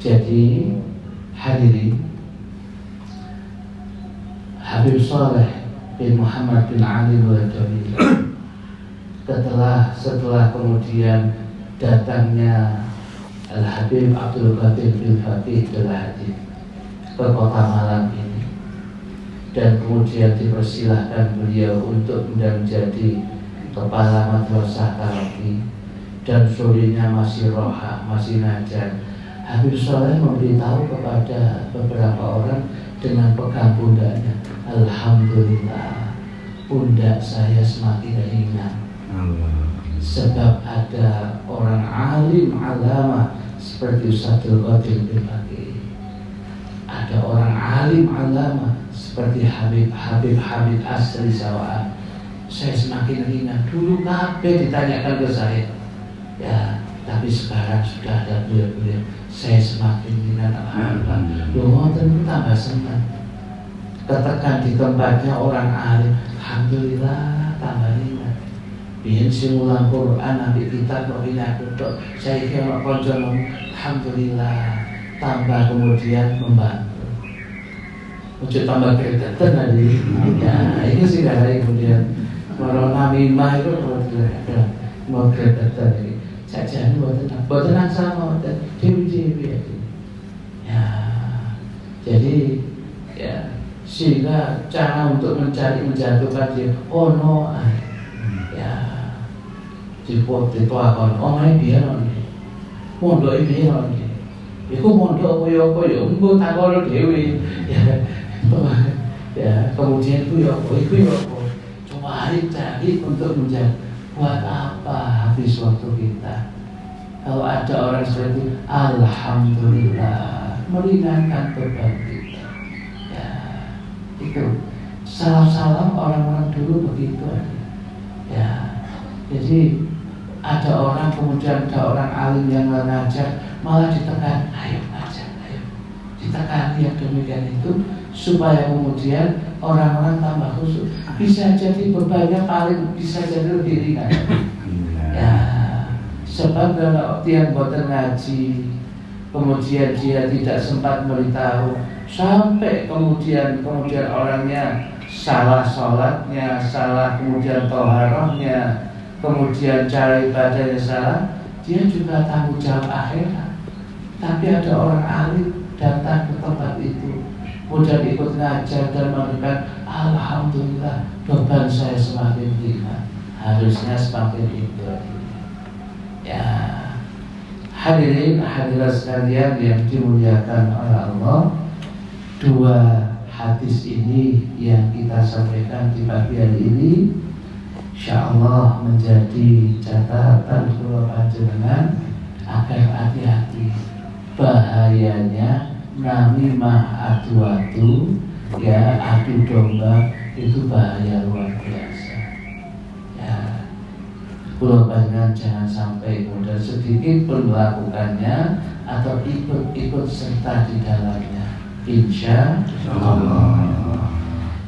Jadi hadirin, Habib Saleh bin Muhammad bin Ali Al-Jamil setelah kemudian datangnya Al-Habib Abdul Qadir bin Fatih Al-Hadid ke kota Malang ini dan kemudian dipersilahkan beliau untuk menjadi kepala madrasah Karawi dan sorenya masih roha, masih ngajar. Habib Saleh memberitahu kepada beberapa orang dengan pegang pundaknya, alhamdulillah pundak saya semakin ringan sebab ada orang alim alama seperti Ustadzul Qadir bin Fakih, ada orang alim alama seperti Habib Asri Sawaan. Saya semakin ringan. Dulu kabeh ditanyakan ke saya ya, tapi sekarang sudah ada beliau-beliau, saya semakin ringan. Alhamdulillah. Ngoten tambah senang. Ketekan di tempatnya orang alim, alhamdulillah tambah ringan. Biyen sing mulang Quran ambil kitab kok ini aku tok. Saya kira kanca alhamdulillah tambah kemudian membantu. Ojo tambah kreatif tadi. Ya, ini sih dari kemudian corona mimah itu mau kreatif tadi. Saja buatan sama dewi-dewi ya. Jadi ya sehingga cara untuk mencari menjatuhkan dia no ya dibuat dituakan omahe biyen mondok iki iku mondok koyo engko takon dhewe ya kemudian iku coba cari untuk menjadi buat apa habis waktu kita. Kalau ada orang seperti itu, alhamdulillah meringankan beban kita ya. Itu salam-salam orang-orang dulu begitu ya. Jadi ada orang kemudian ada orang alim yang ngajar malah ditekan, ayo ngajar, ayo ditekan yang demikian itu supaya kemudian orang-orang tambah khusyuk. Bisa jadi bebannya paling bisa jadi lebih ringan ya. Sebab kalau dia boten ngaji kemudian dia tidak sempat memberitahu sampai kemudian orangnya salah sholatnya, salah kemudian toharohnya, kemudian cara ibadahnya salah, dia juga tanggung jawab akhirat. Tapi ada orang alim datang ke tempat itu, kemudian ikut ngajar dan memberikan, alhamdulillah beban saya semakin ringan. Harusnya semakin itu ya. Hadirin hadirat sekalian yang dimuliakan oleh Allah, 2 hadis ini yang kita sampaikan di pagi hari ini insyaallah menjadi catatan kula panjenengan agar hati-hati bahayanya namimah adu-adu, ya adu domba itu bahaya luar biasa. Ya, kalau panjenengan jangan sampai kemudian sedikit pun melakukannya atau ikut serta di dalamnya, insya Allah.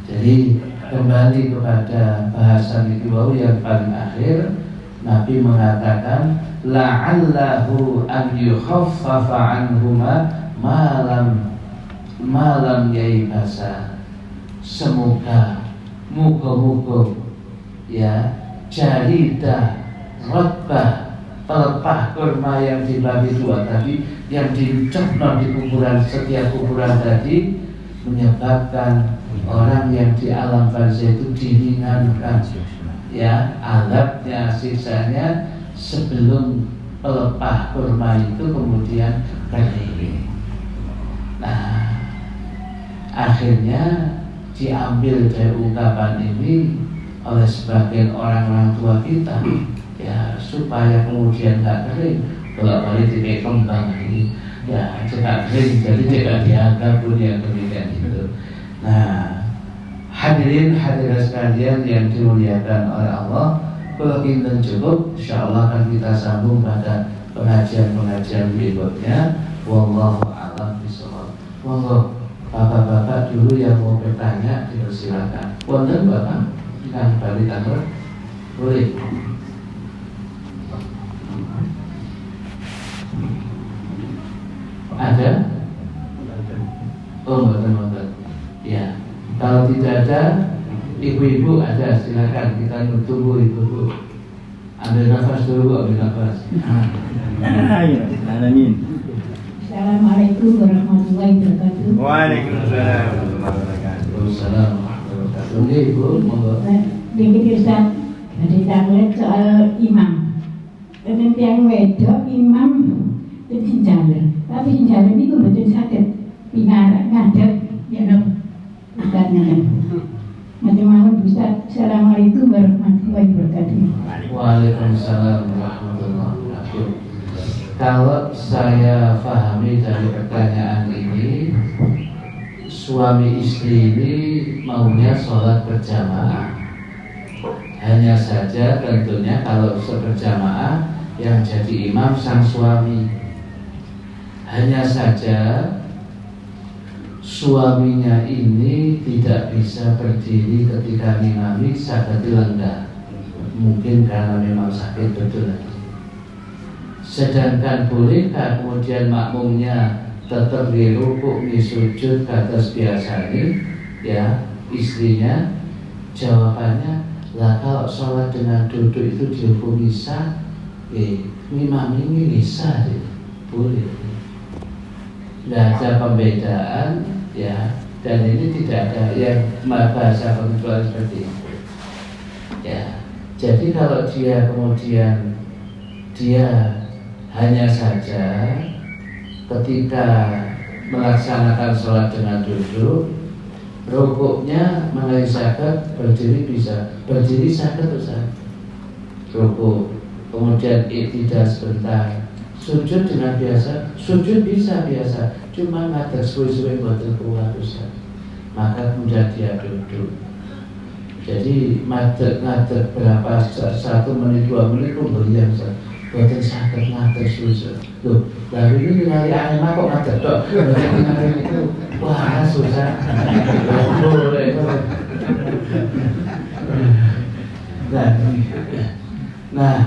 Jadi kembali kepada bahasan itu yang paling akhir, Nabi mengatakan la'allahu an yukhaffafa anhuma malam yaibasa. Semoga muga-muga ya jaridah rotbah pelepah kurma yang dibagi dua tadi, yang dicopno di kuburan, setiap kuburan tadi, menyebabkan orang yang di alam barzah itu diringankan ya azabnya, siksanya sebelum pelepah kurma itu kemudian kering. Nah, akhirnya diambil dari ungkapan ini oleh sebagian orang-orang tua kita, ya supaya kemudian nggak kering. Kalau kali tidak kembang ini, ya tidak kering, jadi tidak dianggap pun yang demikian itu. Nah, hadirin hadirat sekalian yang dimuliakan oleh Allah, kalau kita cukup, insyaallah akan kita sambung pada pengajian-pengajian berikutnya. Wallahu a'lam bishawab. Monggo bapak-bapak dulu yang mau bertanya dipersilakan. Wonten bapak yang balik tangan boleh. Ada? Oh, betul. Ya. Kalau tidak ada, ibu-ibu ada, silakan kita tunggu ibu-ibu. Ambil nafas dulu, ambil nafas. Amin. Assalamualaikum warahmatullahi wabarakatuh. Waalaikumsalam warahmatullahi wabarakatuh. Waalaikumsalam warahmatullahi wabarakatuh. Oke, Ibu, monggo. Begini Ustaz, ada tanglet soal imam. Enten yang wedok imam dan sinjalan. Tapi sinjalan itu betul sakit. Pinara ngadep, ya no. Ustaznya kan. Macam-macam Ustaz. Assalamualaikum warahmatullahi wabarakatuh. Waalaikumsalam warahmatullahi wabarakatuh. Kalau saya pahami dari pertanyaan ini, suami istri ini maunya sholat berjamaah. Hanya saja tentunya kalau berjamaah yang jadi imam sang suami. Hanya saja suaminya ini tidak bisa berdiri ketika ngimami sakit lenggah. Mungkin karena memang sakit betul. Sedangkan bolehkah kemudian makmumnya tetap di rukuk, di sujud, atas biasanya ya istrinya? Jawabannya, lah kalau sholat dengan duduk itu dihukumi sah, imam ini bisa, boleh. Tidak ada pembedaan ya, dan ini tidak ada yang bahasa pengecualian seperti itu ya. Jadi kalau dia kemudian hanya saja ketika melaksanakan sholat dengan duduk, rukuknya mengenai sakit, berdiri bisa, berdiri sakit Ustaz. Rukuk, kemudian iktidal sebentar, sujud dengan biasa, sujud bisa biasa, cuma ngadeg suwe-suwe boten kuat Ustaz. Maka kemudian dia duduk. Jadi ngadeg berapa 1 menit 2 menit pun beliau Ustaz. Boten sakit ngadeg suwe-suwe. Loh, lalu ini ningali aneh kok ngadeg tok. Itu wah susah. Nah,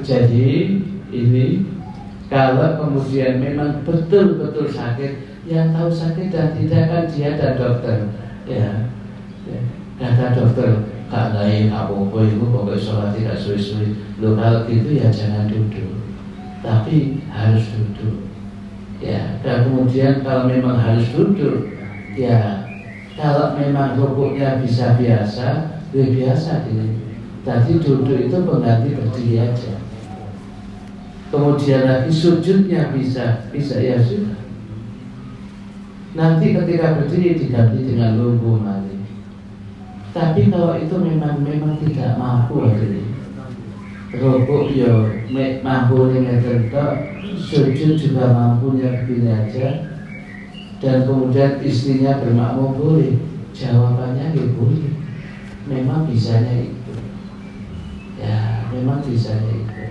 jadi ini kalau kemudian memang betul-betul sakit, yang tahu sakit dan tidak kan dia dan dokter, ya. Kata dokter, gak lain apa-apa itu pokoknya sholat tidak suwi-suwi. Loh kalau gitu ya jangan duduk, tapi harus duduk. Ya, dan kemudian kalau memang harus duduk, ya kalau memang rukuknya bisa biasa, biasa ini. Tadi duduk itu pengganti berdiri aja. Kemudian lagi sujudnya bisa ya sudah. Nanti ketika berdiri diganti dengan lumpuh mati. Tapi kalau itu memang tidak mampu hari ini, rukuk ya mampu ngeten tok, sujud juga mampunya begini aja, dan kemudian istrinya bermakmum boleh. Jawabannya ya boleh, memang bisanya itu, ya memang bisanya itu.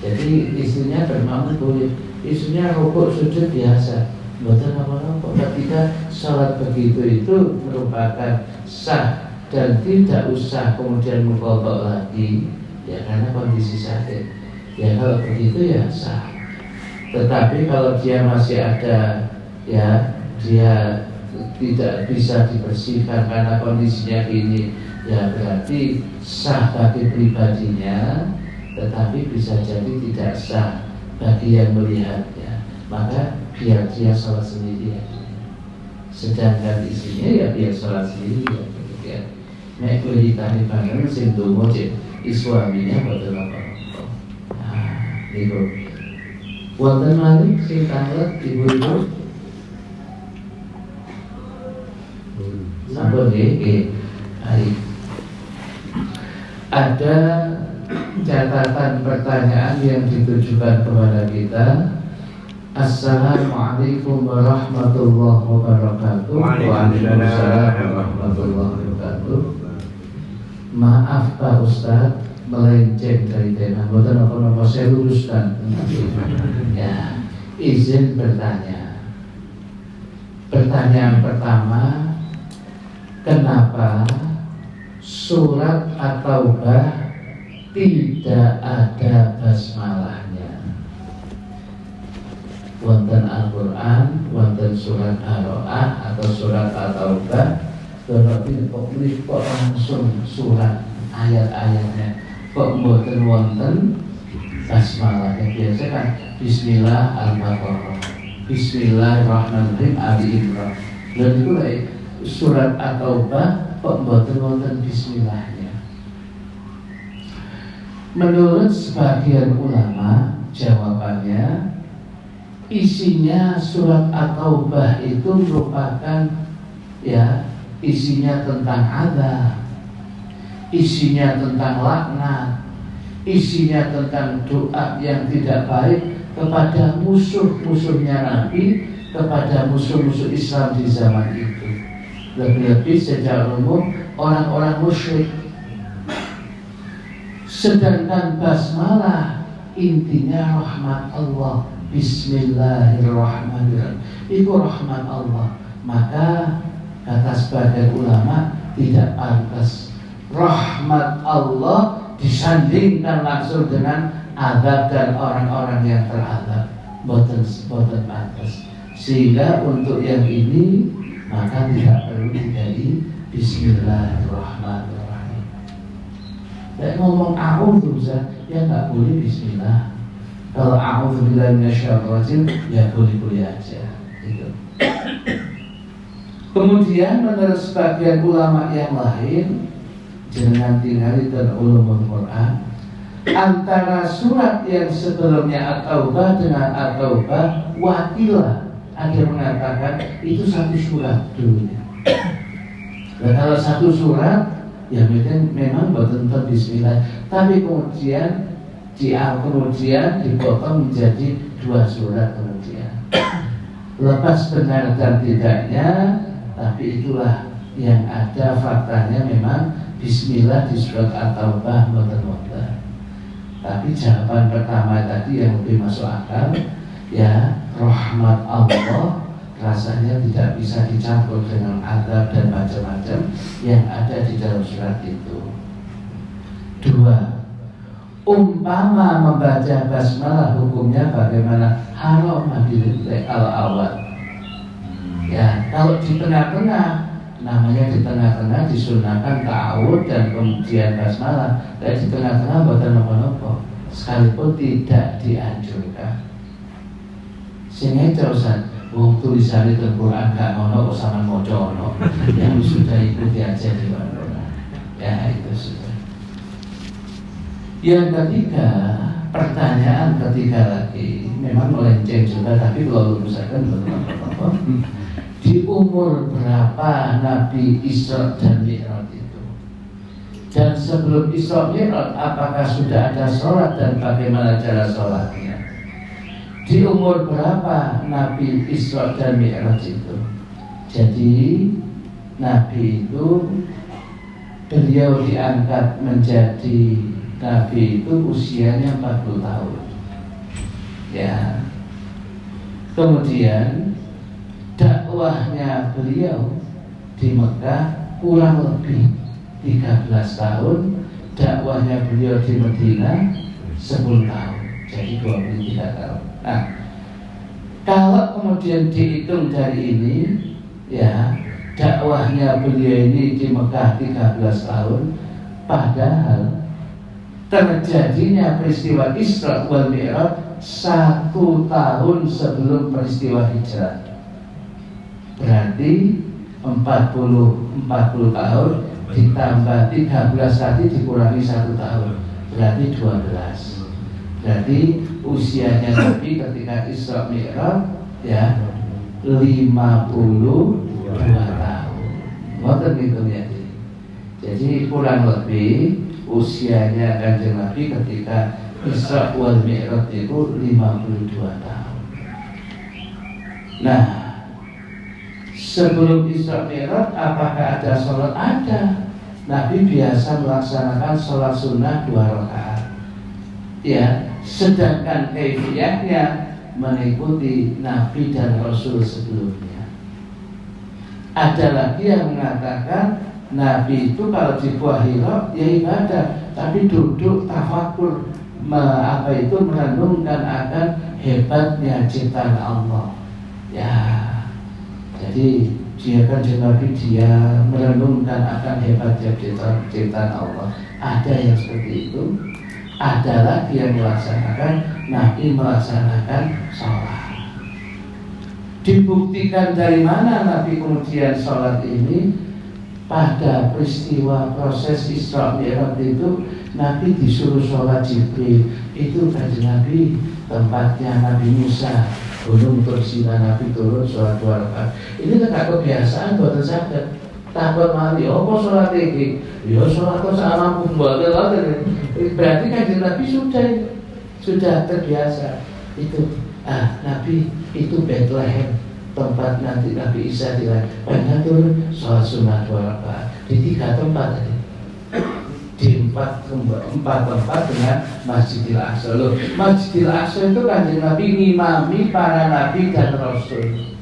Jadi istrinya bermakmum boleh, istrinya rukuk sujud biasa, betul apa-apa. Ketika sholat begitu itu merupakan sah dan tidak usah kemudian mengqadha lagi. Ya karena kondisi sakit. Ya kalau begitu ya sah. Tetapi kalau dia masih ada, ya dia tidak bisa dibersihkan karena kondisinya ini, ya berarti sah bagi pribadinya, tetapi bisa jadi tidak sah bagi yang melihatnya. Maka biar dia sholat sendiri aja. Sedangkan isinya ya biar sholat sendiri ya. Nek boleh tani pangan sing donga cek suaminya betul apa-apa. Nah, itu. Wonten malih sing tanglet ibu-ibu. Sampun nggih. Baik. Ada catatan pertanyaan yang ditujukan kepada kita. Assalamualaikum warahmatullahi wabarakatuh. Waalaikumsalam warahmatullahi wabarakatuh. Maaf Pak Ustadz, melenceng dari tema. Boten apa-apa, saya luruskan. Ya, izin bertanya. Pertanyaan pertama, kenapa surat At-Taubah tidak ada basmalahnya? Wonten Al-Quran, wonten surat Ar-Ra'd atau surat At-Taubah, kok langsung surat ayat-ayatnya kok mboten wonten basmalahnya. Biasa kan Bismillah Al-Baqarah, Bismillahirrahmanirrahim Ali Imran. Dan itu surat At-Taubah kok mboten wonten bismillahnya. Menurut sebagian ulama, jawabannya isinya surat At-Taubah itu merupakan ya isinya tentang azab, isinya tentang laknat, isinya tentang doa yang tidak baik kepada musuh-musuhnya Nabi, kepada musuh-musuh Islam di zaman itu. Lebih-lebih secara umum orang-orang musyrik. Sedangkan basmalah intinya rahmat Allah, Bismillahirrahmanirrahim. Itu rahmat Allah. Maka kata sebagian ulama tidak pantas rahmat Allah disandingkan langsung dengan azab dan orang-orang yang terazab. Boten pantas. Sehingga untuk yang ini maka tidak perlu dari Bismillahirrahmanirrahim. Dan ngomong a'udzu ya nggak boleh Bismillah. Kalau a'udzu billahi minasyaitonir rajim ya boleh-boleh aja. Gitu. Kemudian menurut sebagian ulama yang lain, jangan tinggali dan ulumul Quran, antara surat yang sebelumnya At-Taubah dengan At-Taubah wakilah akhir mengatakan itu satu surat dulunya. Dan kalau satu surat ya memang betul-betul Bismillah, tapi kemudian dipotong menjadi dua surat kemudian. Lepas benar dan tidaknya, tapi itulah yang ada faktanya memang Bismillah di surat At-Taubah betul-betul. Tapi jawaban pertama tadi yang lebih masuk akal, ya rahmat Allah rasanya tidak bisa dicampur dengan azab dan macam-macam yang ada di dalam surat itu. Dua, umpama membaca basmalah hukumnya bagaimana? Haram al-awal. Ya, kalau di tengah-tengah, namanya di tengah-tengah disunahkan ta'awud dan kemudian basmalah. Dan di tengah-tengah buatan nopo-nopo, sekalipun tidak dianjurkan. Sehingga terusan, tulisan itu Al-Quran gak ngono, sama mojo ono, yang sudah ikuti aja di mana. Ya itu sudah. Yang ketiga, pertanyaan ketiga lagi, memang melenceng juga, tapi kalau misalkan betul-betul di umur berapa Nabi Isra dan Mi'raj itu? Dan sebelum Isra Mi'raj, apakah sudah ada sholat dan bagaimana cara sholatnya? Di umur berapa Nabi Isra dan Mi'raj itu? Jadi Nabi itu, beliau diangkat menjadi Nabi itu usianya 40 tahun. Ya. Kemudian dakwahnya beliau di Mekah kurang lebih 13 tahun, dakwahnya beliau di Madinah 10 tahun, jadi 23 tahun. Nah, kalau kemudian dihitung dari ini, ya, dakwahnya beliau ini di Mekah 13 tahun, padahal terjadinya peristiwa Isra wal Mi'raj 1 tahun sebelum peristiwa hijrah. Berarti 40 tahun ditambah 13 tadi dikurangi 1 tahun, berarti 12. Berarti usianya Nabi ketika Isra Mi'raj ya 52 tahun. Ngoten gitu ya. Jadi kurang lebih usianya Kanjeng Nabi ketika Isra wal Mi'raj itu 52 tahun. Nah, sebelum Isra Mi'raj apakah ada sholat? Ada. Nabi biasa melaksanakan sholat sunnah 2 rakaat. Ya, sedangkan kaifiyahnya mengikuti Nabi dan Rasul sebelumnya. Ada lagi yang mengatakan Nabi itu kalau di Gua Hira ya ibadah, tapi duduk tafakur, merenungkan akan hebatnya ciptaan Allah. Ya, jadi dia kan Nabi, dia merenungkan akan hebatnya ciptaan Allah. Ada yang seperti itu. Ada lagi yang melaksanakan, Nabi melaksanakan sholat. Dibuktikan dari mana Nabi kemudian sholat ini? Pada peristiwa proses Isra Mi'raj itu Nabi disuruh sholat Jibril. Itu kajian Nabi, tempatnya Nabi Musa, gunung Tursina, Nabi turun sholat 2 rakaat. Ini kan kebiasaan buat sahabat. Takut mati, apa sholat ini? Ya sholat kok sama pembuatnya. Berarti kajian Nabi sudah terbiasa. Itu Nabi itu Bethlehem, tempat nanti Nabi Isa banyak turun sholat sunnah 2 rakaat di 3 tempat tadi. Di 4 tempat dengan Masjidil Aqsa. Loh, Masjidil Aqsa itu Kanjeng Nabi ngimami para Nabi dan Rasul.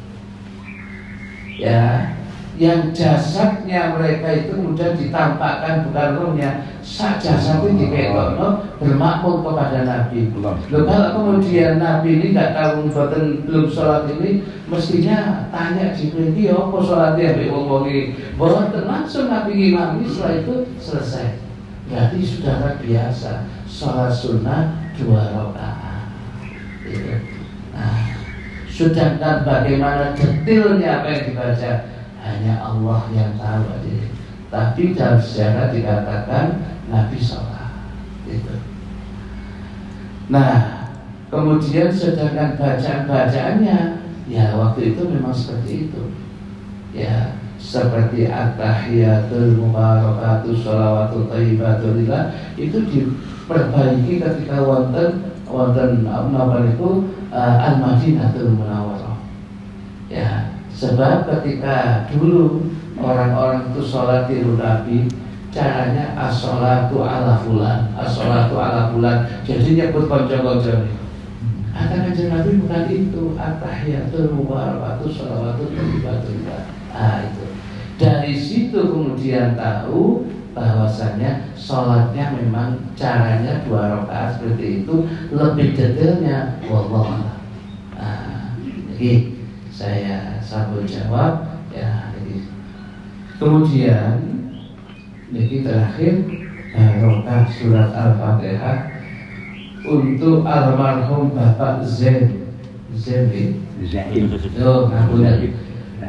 Ya, yang jasadnya mereka itu kemudian ditampakkan bukan rohnya, sak jasadnya dikekokno bermakmur kepada Nabi. Loh, kalau kemudian Nabi ini nggak tahu belum sholat ini, mestinya tanya Jibril, iya apa sholatnya mbek wong iki? Boten, langsung Nabi ngimami, setelah itu selesai. Berarti sudah terbiasa sholat sunnah 2 rakaat. Nah, sedangkan bagaimana detailnya apa yang dibaca hanya Allah yang tahu. Tapi dalam sejarah dikatakan Nabi sholat gitu. Nah, kemudian sedangkan bacaan-bacaannya ya waktu itu memang seperti itu. Ya, seperti at-tahiyatul mubarakatuh shalawatul thayyibatul lillah itu diperbaiki ketika wonten apa itu Al-Madinatul Munawwarah. Ya, sebab ketika dulu orang-orang itu sholat di Nabi, caranya as-sholatu ala fulan, as-sholatu ala fulan. Jadi nyebut konco-konco. Kata Kanjeng Nabi bukan itu, at-tahiyatul mubarakatuh shalawatul thayyibatul lillah. Itu. Dari situ kemudian tahu bahwasanya sholatnya memang caranya 2 rakaat seperti itu. Lebih detailnya wallahu a'lam. Jadi saya sambung jawab ya. Kemudian ini terakhir barokah surat Al-Fatihah untuk almarhum Bapak Zain.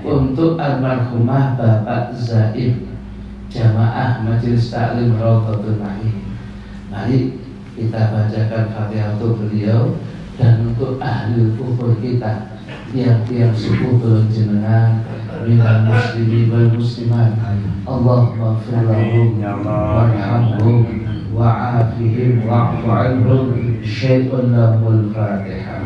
Untuk almarhumah Bapak Zaid, Jamaah Majelis Taklim Raudhatul Naim. Mari kita bacakan Fatihah untuk beliau dan untuk ahli kubur kita, tiang-tiang sepuh jenengan minal muslimin wal muslimat. Allahumma ighfir lahum warhamhum wa'afihim wa'fu anhum. Syai'un lahumul Fatihah.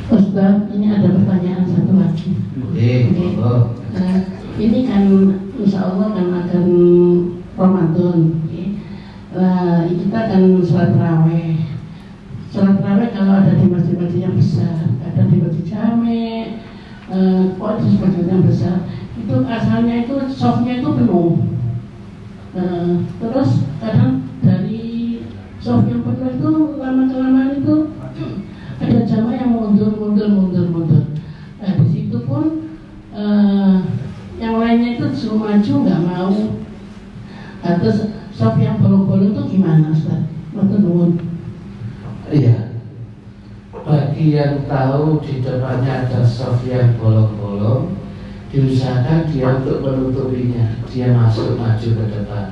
Ustaz, ini ada pertanyaan satu lagi. Ini kan insya Allah kan akan Ramadan. Kita kan sholat tarawih. Sholat tarawih kalau ada di masjid-masjid yang besar, ada di masjid Jami, kok di masjid yang besar, itu asalnya itu softnya itu penuh. Terus kadang dari soft yang penuh itu lama-kelamaan itu ada jamaah yang mundur. Nah di situ pun yang lainnya itu disuruh maju nggak mau. Nah, terus soft yang bolong-bolong itu gimana, Ustaz? Iya. Bagi yang tahu di depannya ada soft yang bolong-bolong, diusahakan dia untuk menutupinya. Dia masuk maju ke depan.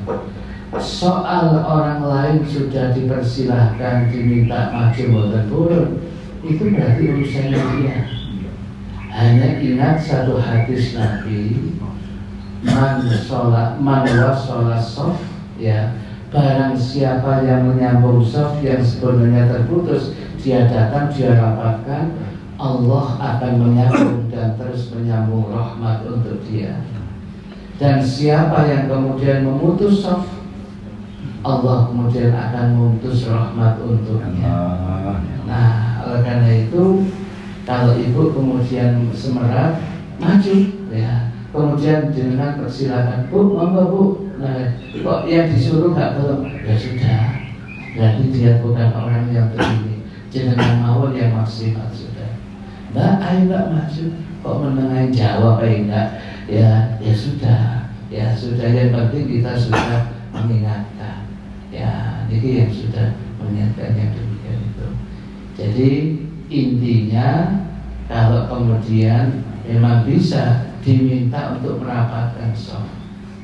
Soal orang lain sudah dipersilahkan diminta maju boten purun, itu berarti urusannya dia. Hanya ingat satu hadis Nabi, man wasola sof, ya, barang siapa yang menyambung sof yang sebenarnya terputus, dia datang, dia rapatkan, Allah akan menyambung dan terus menyambung rahmat untuk dia. Dan siapa yang kemudian memutus sof, Allah kemudian akan memutus rahmat untuknya. Nah, oleh karena itu, kalau ibu kemudian semerap, maju, ya. Kemudian dengan persilakan, Bu, monggo Bu. Nah, kok yang disuruh nggak belum? Ya sudah. Berarti dia bukan orang yang terpilih. Jenengan mawon yang maksimal sudah. Mbak, ayo Mbak maju. Kok menengahin jawab enggak? Ya sudah. Ya sudah. Yang penting kita sudah mengingatkan. Ya, ini yang sudah mengingatkan yang demikian itu. Jadi intinya kalau kemudian memang bisa diminta untuk merapatkan soft,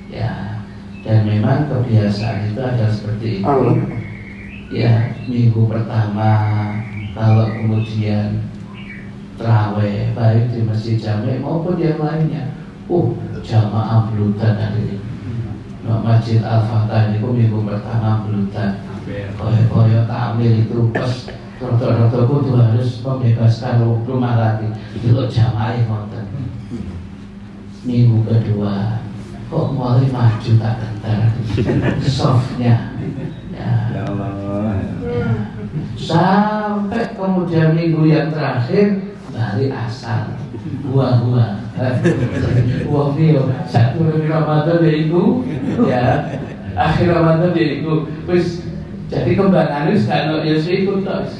ya, dan memang kebiasaan itu ada seperti itu. Ya, minggu pertama kalau kemudian terawih baik di Masjid Jami maupun yang lainnya, jamaah blutan hari ini. Masjid Al-Fatah itu minggu pertama blutan. Koyo takmir itu pas dokter-dokter kudu harus membebaskan rumah lagi. Itu jamaah ngoten. Minggu kedua kok mulai maju tak gentar softnya, ya Allah. Sampai kemudian minggu yang terakhir balik asal buah-buah. Wah mio satu Ramadan itu, ya akhir Ramadan itu, terus jadi kembangan itu kalau ya sih ikut terus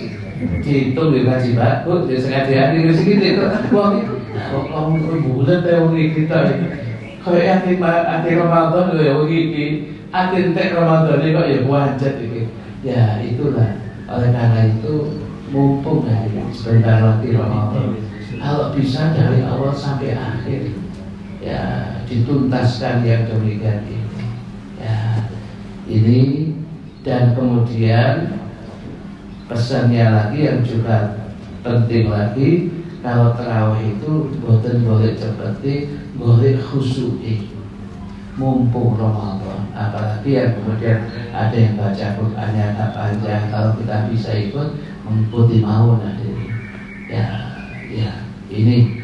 dihitung di kaji baku, di sekali hari segitu itu, wah kamu bulan tahun ini kita, kayak akhir Ramadan ya begini, akhir Ramadan ini kok ya wajib ini, ya itulah. Oleh karena itu mumpung ya sebentar lagi Ramadan, kalau bisa dari awal sampai akhir, ya dituntaskan yang demikian ini, ya ini. Dan kemudian pesannya lagi yang juga penting lagi, kalau tarawih itu boten boleh seperti boleh khusyuk, mumpung Ramadan. Apalagi yang kemudian ada yang baca Qur'annya agak panjang, kalau kita bisa ikut mengikuti mau nanti. Ya ini.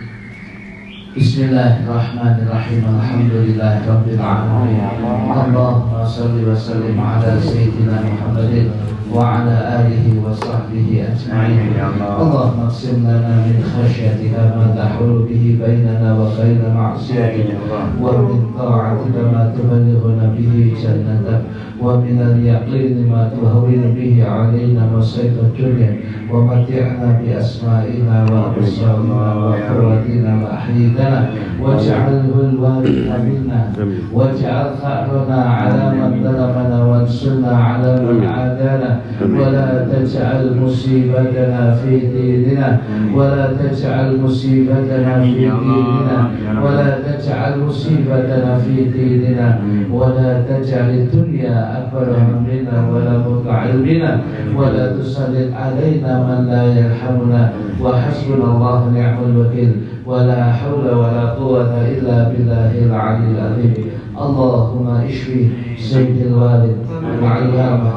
Bismillahirrahmanirrahim. Alhamdulillahirabbil alamin. Allahumma shalli wa sallim ala sayyidina Muhammadin wa ala alihi wa sahbihi ajma'in. Allahumma qsim lana min khasyatika ma tahulu bihi bainana wa baina ma'siyatik, wa min ta'atika ma tuballighuna bihi jannatak, wa min al-yaqini ma tuhawwinu bihi 'alaina masa'ib ad-dunya, wa mati'na bi asma'ina wa absarina wa quwwatina ma ahyitana waj'alhu al-waritha minna waj'al tharana 'ala man zalamana wansurna 'ala man 'adana ولا تجعل مصيبتنا في ديننا ولا تجعل مصيبتنا في ديننا ولا تجعل مصيبتنا في ديننا ولا تجعل الدنيا أكبر همنا ولا مبلغ علمنا ولا تسلط علينا من لا يرحمنا وحسبنا الله ونعم الوكيل ولا حول ولا قوة إلا بالله العلي العظيم. اللهم اشفي سيد الوالد العلامة